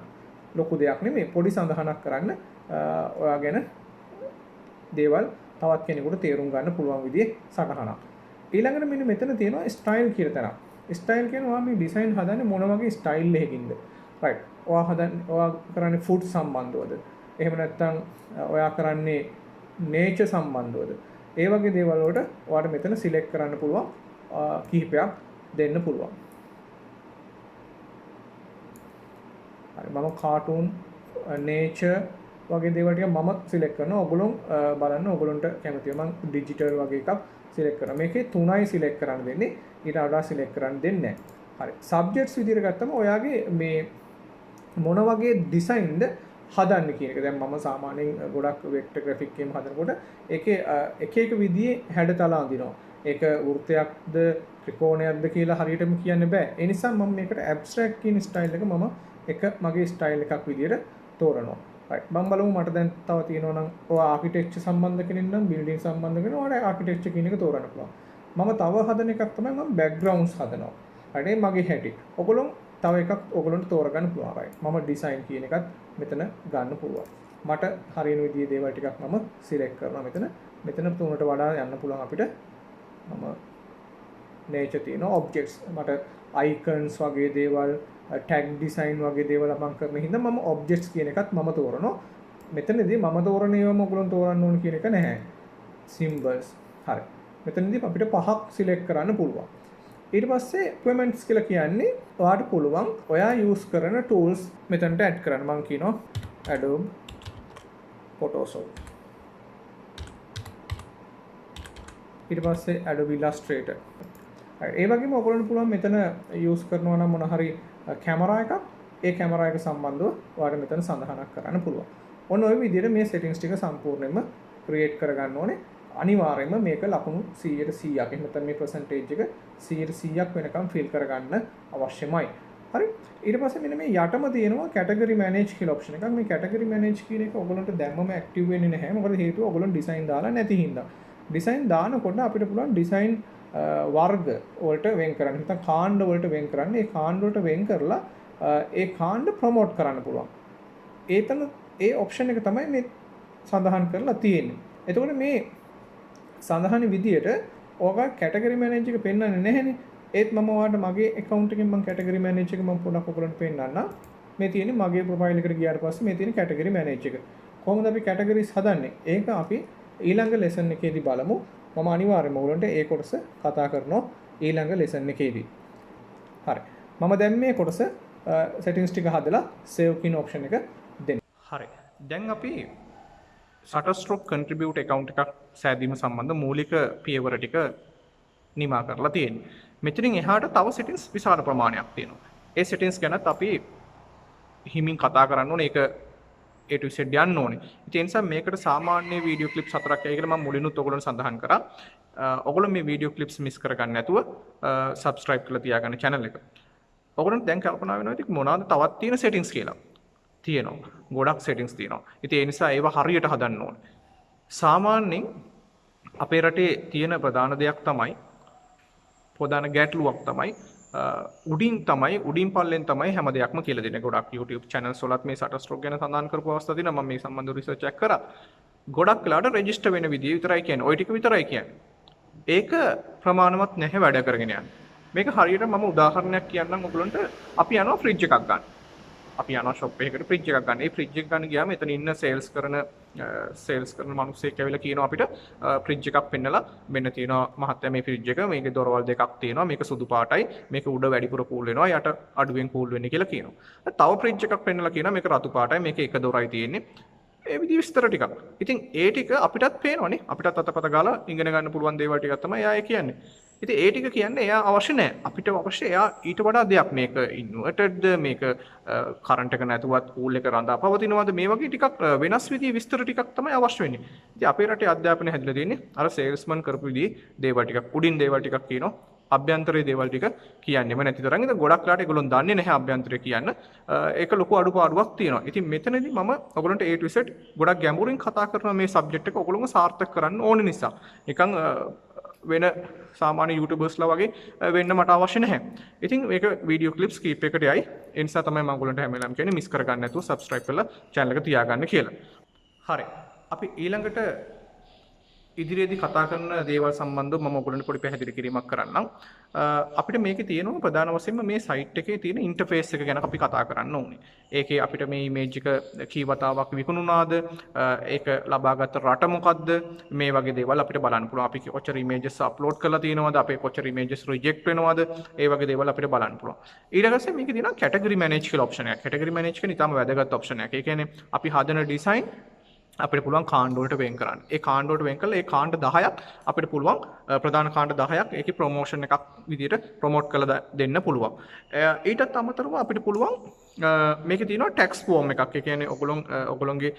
Speaker 2: ලොකු දෙයක් නෙමෙයි පොඩි සඳහනක් කරන්න ඔයා ගැන දේවල් තවත් කෙනෙකුට තේරුම් ගන්න පුළුවන් විදිහේ සටහනක්. ඊළඟට මෙන්න මෙතන තියෙනවා ස්ටයිල් කියලා තැනක්. ස්ටයිල් කියන්නේ ඔයා මේ ඩිසයින් හදන්නේ මොන වගේ ස්ටයිල් එකකින්ද? right. ඔයා කරන්නේ ෆුඩ් සම්බන්ධවද? එහෙම නැත්නම් ඔයා කරන්නේ නේචර් සම්බන්ධවද? ඒ වගේ දේවල් වලට ඔයාට මෙතන සිලෙක්ට් කරන්න පුළුවන් කිහිපයක් දෙන්න පුළුවන්. හරි මම කාටුන් නේචර් වගේ දේවල් ටික මම සිලෙක්ට් කරනවා. ඔයගොල්ලෝ බලන්න ඔයගොල්ලන්ට කැමතිව මම ඩිජිටල් වගේ එකක් සිලෙක්ට් කරනවා. මේකේ 3යි සිලෙක්ට් කරන්න දෙන්නේ. ඊට වඩා සිලෙක්ට් කරන්න දෙන්නේ නැහැ. හරි. සබ්ජෙක්ට්ස් විදිහට ගත්තම ඔයාගේ මේ මොන වගේ ඩිසයින්ද හදන්න කියන එක. දැන් මම සාමාන්‍යයෙන් ගොඩක් වෙක්ටර් ග්‍රැෆික් ගේම් හදනකොට ඒකේ එක විදිහේ හැඩතල අඳිනවා. ඒක වෘත්තයක්ද ත්‍රිකෝණයක්ද කියලා හරියටම කියන්න බෑ. ඒ නිසා මම මේකට ඇබ්ස්ට්‍රැක්ට් කියන ස්ටයිල් එක මම මගේ ස්ටයිල් එකක් විදිහට තෝරනවා. right මම බලමු මට දැන් තව තියෙනවා නම් ඔය ආකිටෙක්චර් සම්බන්ධ කෙනෙක් නම් බිල්ඩින් සම්බන්ධ කෙනෙක් ඔයාලට ආකිටෙක්චර් කියන එක තෝරන්න පුළුවන්. මම තව හදන එකක් තමයි මම බෑග්ග්‍රවුන්ඩ්ස් හදනවා. හරි මගේ හැටි. ඔයගොල්ලෝ තව එකක් ඔයගොල්ලන්ට තෝරගන්න පුළුවන්. right මම ඩිසයින් කියන එකත් මෙතන ගන්න පුළුවන්. මට හරියන විදිහේ දේවල් ටිකක් මම සිලෙක්ට් කරනවා මෙතන තුනට වඩා යන්න පුළුවන් අපිට. මම nature තියෙනවා objects මට icons වගේ දේවල් tag design වගේ දේවල් මම කරන හින්දා මම objects කියන එකත් මම තෝරනවා. මෙතනදී මම තෝරන ඒවාම ඔයගොල්ලෝ තෝරන්න ඕන කියන එක නැහැ. symbols හරි. මෙතනදී අපිට පහක් select කරන්න පුළුවන්. ඊට පස්සේ equipments කියලා කියන්නේ ඔයාට පුළුවන් ඔයා use කරන tools මෙතනට add කරන්න. මම කියනවා Adobe Photoshop. ඊට පස්සේ Adobe Illustrator. ඒ වගේම ඔයගොල්ලන්ට පුළුවන් මෙතන use කරනවා නම් මොන හරි කැමරා එකක් ඒ කැමරා එක සම්බන්ධව ඔයාලට මෙතන සඳහනක් කරන්න පුළුවන්. ඔන්න ඔය විදිහට මේ settings ටික සම්පූර්ණයෙන්ම create කරගන්න ඕනේ. අනිවාර්යයෙන්ම මේක ලකුණු 100%ක් එහෙම නැත්නම් මේ percentage එක 100%ක් වෙනකම් fill කරගන්න අවශ්‍යමයි. හරි. ඊට පස්සේ මෙන්න මේ යටම තියෙනවා category manage කියලා option එකක්. මේ category manage කියන එක ඔයගොල්ලන්ට දැම්මම active වෙන්නේ නැහැ. මොකද හේතුව ඔයගොල්ලෝ design දාලා නැති හින්දා. design දානකොට අපිට පුළුවන් design වර්ග වලට වෙන් කරන්න. නැත්නම් කාණ්ඩ වලට වෙන් කරන්න. ඒ කාණ්ඩ වලට වෙන් කරලා ඒ කාණ්ඩ ප්‍රොමෝට් කරන්න පුළුවන්. ඒ ඔප්ෂන් එක තමයි මේ සඳහන් කරලා තියෙන්නේ. එතකොට මේ සඳහන් විදියට ඔයගා කැටගරි මැනේජර් එක පෙන්වන්නේ නැහැනේ. ඒත් මම ඔයාලට මගේ account එකෙන් මම කැටගරි මැනේජර් එක මම පොඩක් ඔයගලන්ට පෙන්නන්නම්. මේ තියෙන්නේ මගේ ප්‍රොෆයිල් එකට ගියාට පස්සේ මේ තියෙන කැටගරි මැනේජර් එක. කොහොමද අපි කැටගරිස් හදන්නේ? ඒක අපි ඊළඟ ලෙසන් එකේදී බලමු. මම අනිවාර්යයෙන්ම ඔයගලන්ට ඒ කොටස කතා කරනවා ඊළඟ ලෙසන් එකේදී. හරි. මම දැන් මේ කොටස settings ටික හදලා save කියන option එක දෙන්න.
Speaker 1: හරි. දැන් අපි Shutterstock contribute account එකක් සෑදීම සම්බන්ධ මූලික පියවර ටික නිමා කරලා තියෙනවා. මෙතනින් එහාට තව settings විශාල ප්‍රමාණයක් තියෙනවා. ඒ settings ගැනත් අපි හිමින් කතා කරන්න ඕනේ. ඒක A to Z යන්න ඕනේ. ඒ නිසා මේකට සාමාන්‍ය වීඩියෝ ක්ලිප්ස් 4ක් යයි කියලා මම මුලිනුත් ඔයගොල්ලන්ට සඳහන් කරා. ඔයගොල්ලෝ මේ වීඩියෝ ක්ලිප්ස් මිස් කරගන්න නැතුව subscribe කරලා තියාගන්න channel එක. ඔයගොල්ලන්ට දැන් කල්පනා වෙනවා ඉතින් මොනවාද තවත් තියෙන settings කියලා. තියෙනවා. ගොඩක් settings තියෙනවා. ඉතින් ඒ නිසා ඒවා හරියට හදන්න ඕනේ. සාමාන්‍යයෙන් අපේ රටේ තියෙන ප්‍රධාන දෙයක් තමයි ප්‍රධාන ගැටලුවක් තමයි උඩින් පල්ලෙන් තමයි හැම දෙයක්ම කියලා දෙන්නේ. ගොඩක් YouTube channels වලත් මේ Shutterstock ගැන සඳහන් කරපු අවස්ථා තියෙනවා. මම මේ සම්බන්ධව research එකක් කරා. ගොඩක් වෙලාවට register වෙන විදිය විතරයි කියන්නේ. ওই ටික විතරයි කියන්නේ. ඒක ප්‍රමාණවත් නැහැ වැඩ කරගෙන යන්න. මේක හරියට මම උදාහරණයක් කියන්නම් ඔයගලන්ට. අපි යනවා ෆ්‍රිජ් එකක් ගන්න. අපි යනවා ෂොප් එකකට ෆ්‍රිජ් එකක් ගන්න. ඒ ෆ්‍රිජ් එක ගන්න ගියාම එතන ඉන්න සේල්ස් කරන මිනිස්සෙක් ඇවිල්ලා කියනවා අපිට ෆ්‍රිජ් එකක් පෙන්නලා මෙන්න තියෙනවා මහත්තයා මේ ෆ්‍රිජ් එක මේකේ දොරවල් දෙකක් තියෙනවා මේක සුදු පාටයි මේක උඩ වැඩිපුර කූල් වෙනවා යට අඩුවෙන් කූල් වෙන්නේ කියලා කියනවා. තව ෆ්‍රිජ් එකක් පෙන්නලා කියනවා මේක රතු පාටයි මේක එක දොරයි තියෙන්නේ. ඒ විදිහ විස්තර ටිකක්. ඉතින් ඒ ටික අපිටත් පේනවනේ. අපිටත් අතපත ගාලා ඉගෙන ගන්න පුළුවන් දේවල් ටිකක් තමයි එයා කියන්නේ. ඉතින් ඒ ටික කියන්නේ එයා අවශ්‍ය නැහැ. අපිට අවශ්‍ය එයා ඊට වඩා දෙයක් මේක ඉන්වර්ටඩ්ද මේක කරන්ට් එක නැතුවත් කූල් එක රඳා පවතිනවද මේ වගේ ටිකක් වෙනස් විදිහේ විස්තර ටිකක් තමයි අවශ්‍ය වෙන්නේ. ඉතින් අපේ රටේ අධ්‍යාපනය හැදලා තියෙන්නේ අර සේල්ස්මන් කරපු විදිහේ දේවල් ටිකක් උඩින් දේවල් ටිකක් කියනවා. අභ්‍යන්තරයේ දේවල් ටික කියන්නේම නැති තරම්. ඉතින් ගොඩක් වෙලාට ඒගොල්ලෝ දන්නේ නැහැ අභ්‍යන්තරය කියන්න. ඒක ලොකු අඩුපාඩුවක් තියෙනවා. ඉතින් මෙතනදී මම ඔයගොල්ලන්ට A to Z ගොඩක් ගැඹුරින් කතා කරන මේ සබ්ජෙක්ට් එක ඔයගොල්ලෝම සාර්ථක කරන්න ඕන නිසා. නිකන් වෙන සාමාන්‍ය YouTubers ලා වගේ වෙන්න මට අවශ්‍ය නැහැ. ඉතින් මේක වීඩියෝ ක්ලිප්ස් කීප එකට යයි. ඒ නිසා තමයි මම ඔයගොල්ලන්ට හැම වෙලාවෙම කියන්නේ මිස් කරගන්න නැතුව subscribe කරලා channel එක තියාගන්න කියලා. හරි. අපි ඊළඟට ඉදිරියේදී කතා කරන දේවල් සම්බන්ධව මම ඔයගොල්ලන්ට පොඩි පැහැදිලි කිරීමක් කරන්නම්. අපිට මේකේ තියෙනවා ප්‍රධාන වශයෙන්ම මේ site එකේ තියෙන interface එක ගැන අපි කතා කරන්න ඕනේ. ඒකේ අපිට මේ image එක කී වතාවක් විකුණුණාද, ඒක ලබාගත් රට මොකද්ද, මේ වගේ දේවල් අපිට බලන්න පුළුවන්. අපි කොච්චර images upload කරලා තියෙනවද, අපේ කොච්චර images reject වෙනවද, ඒ වගේ දේවල් අපිට බලන්න පුළුවන්. ඊළඟට මේකේ තියෙනවා category manage කියලා option එකක්. category manage කියන්නේ ඊටම වැදගත් option එකක්. ඒ කියන්නේ අපි හදන design අපිට පුළුවන් කාණ්ඩ වලට වෙන් කරන්න. ඒ කාණ්ඩ වලට වෙන් කළා ඒ කාණ්ඩ 10ක් අපිට පුළුවන් ප්‍රධාන කාණ්ඩ 10ක් ඒකේ ප්‍රොමෝෂන් එකක් විදිහට ප්‍රොමෝට් කරලා දෙන්න පුළුවන්. ඊටත් අමතරව අපිට පුළුවන් මේකේ තියෙනවා ටැක්ස් ෆෝම් එකක්. ඒ කියන්නේ ඔයගොල්ලෝගේ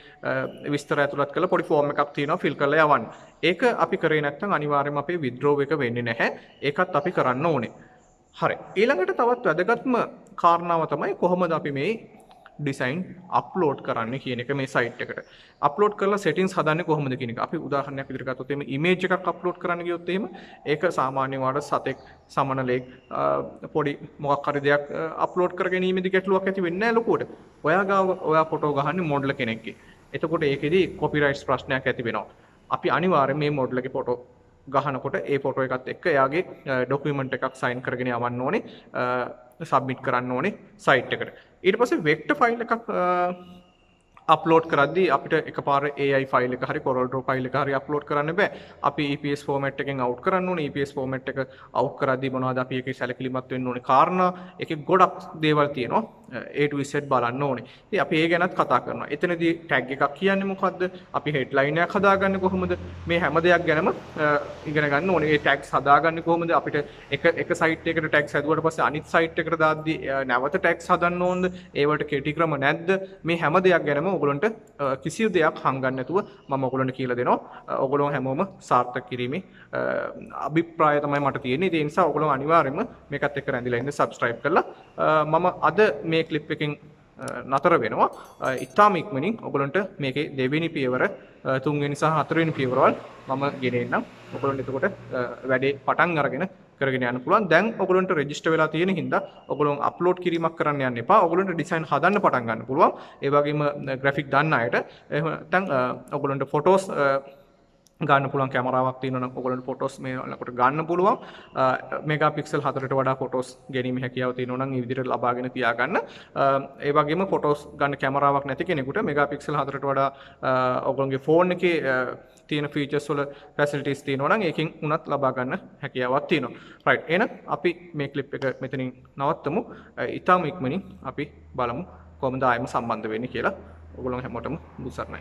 Speaker 1: විස්තර ඇතුළත් කරලා පොඩි ෆෝම් එකක් තියෙනවා ෆිල් කරලා යවන්න. ඒක අපි කරේ නැත්නම් අනිවාර්යයෙන්ම අපේ withdraw එක වෙන්නේ නැහැ. ඒකත් අපි කරන්න ඕනේ. හරි. ඊළඟට තවත් වැදගත්ම කාරණාව තමයි කොහොමද අපි මේ ඩිසයින් අප්ලෝඩ් කරන්න කියන එක මේ සයිට් එකට. අප්ලෝඩ් කරලා සෙටින්ස් හදන්නේ කොහොමද කියන එක. අපි උදාහරණයක් විදිහට ගත්තොත් එimhe ඉමේජ් එකක් අප්ලෝඩ් කරන්න ගියොත් එහෙම ඒක සාමාන්‍යයෙන් වාට සතෙක් සමනලෙක් පොඩි මොකක් හරි දෙයක් අප්ලෝඩ් කරගැනීමේදී ගැටලුවක් ඇති වෙන්නේ නැහැ ලොකුවට. ඔයා ගාව ඔයා ෆොටෝ ගහන්නේ මොඩල් කෙනෙක්ගේ. එතකොට ඒකෙදි කොපිරයිට්ස් ප්‍රශ්නයක් ඇති වෙනවා. අපි අනිවාර්යයෙන් මේ මොඩල් එකේ ෆොටෝ ගහනකොට ඒ ෆොටෝ එකත් එක්ක එයාගේ ඩොකියුමන්ට් එකක් සයින් කරගෙන යවන්න ඕනේ. සබ්මිට් කරන්න ඕනේ සයිට් එකට. ඊට පස්සේ වෙක්ටර් ෆයිල් එකක් අප්ලෝඩ් කරද්දී අපිට එකපාර AI ෆයිල් එක හරි CorelDRAW ෆයිල් එක හරි අප්ලෝඩ් කරන්න බෑ. අපි EPS ෆෝමැට් එකෙන් අවුට් කරන්න ඕනේ. EPS ෆෝමැට් එක අවුට් කරද්දී මොනවද අපි ඒකේ සැලකිලිමත් වෙන්න ඕනේ කාරණා. ඒකේ ගොඩක් දේවල් තියෙනවා. A to Z බලන්න ඕනේ. ඉතින් අපි ඒ ගැනත් කතා කරනවා. එතනදී ටැග් එකක් කියන්නේ මොකද්ද? අපි හෙඩ්ලයින් එකක් හදාගන්නේ කොහොමද? මේ හැම දෙයක් ගැනම ඉගෙන ගන්න ඕනේ. ඒ ටැග්ස් හදාගන්නේ කොහොමද? අපිට එක සයිට් එකකට ටැග්ස් හදුවට පස්සේ අනිත් සයිට් එකට දාද්දී නැවත ටැග්ස් හදන්න ඕනද? ඒවට කෙටි ක්‍රම නැද්ද? මේ හැම දෙයක් ගැනම ඔයගොල්ලන්ට කිසිදු දෙයක් හංගන්න නැතුව මම ඔයගොල්ලන්ට කියලා දෙනවා. ඔයගොල්ලෝ හැමෝම සාර්ථක කිරීමේ අභිප්‍රාය තමයි මට තියෙන්නේ. ඒ නිසා ඔයගොල්ලෝ අනිවාර්යයෙන්ම මේකත් එක්ක රැඳිලා ඉන්න subscribe කරලා මම අද මේ ක්ලිප් එකෙන් නතර වෙනවා. ඉතාම ඉක්මනින් ඔයගොල්ලන්ට මේකේ දෙවෙනි පියවර, තුන්වෙනි සහ හතරවෙනි පියවරවල් මම ගෙනෙන්නම්. ඔයගොල්ලන්ට එතකොට වැඩේ පටන් අරගෙන කරගෙන යන්න පුළුවන්. දැන් ඔයගොල්ලන්ට රෙජිස්ටර් වෙලා තියෙන හින්දා ඔයගොල්ලෝ අප්ලෝඩ් කිරීමක් කරන්න යන්න එපා. ඔයගොල්ලන්ට ඩිසයින් හදන්න පටන් ගන්න පුළුවන්. ඒ වගේම ග්‍රැෆික් දන්න අයට එහෙම නැත්නම් ඔයගොල්ලන්ට ෆොටෝස් ගන්න පුළුවන් කැමරාවක් තියෙනවා නම් ඔයගොල්ලන්ට ෆොටෝස් මේ වලකට ගන්න පුළුවන්. මෙගාපික්සල් 4ට වඩා ෆොටෝස් ගැනීමේ හැකියාව තියෙනවා නම් මේ විදිහට ලබාගෙන තියාගන්න. ඒ වගේම ෆොටෝස් ගන්න කැමරාවක් නැති කෙනෙකුට මෙගාපික්සල් 4ට වඩා ඔයගොල්ලන්ගේ ෆෝන් එකේ තියෙන ෆීචර්ස් වල ෆැසිලිටිස් තියෙනවා නම් ඒකෙන් උනත් ලබා ගන්න හැකියාවක් තියෙනවා. රයිට්. එහෙනම් අපි මේ ක්ලිප් එක මෙතනින් නවත්තමු. ඊටම ඉක්මනින් අපි බලමු කොහොමද ආයෙම සම්බන්ධ වෙන්නේ කියලා. ඔයගොල්ලෝ හැමෝටම බුසරණයි.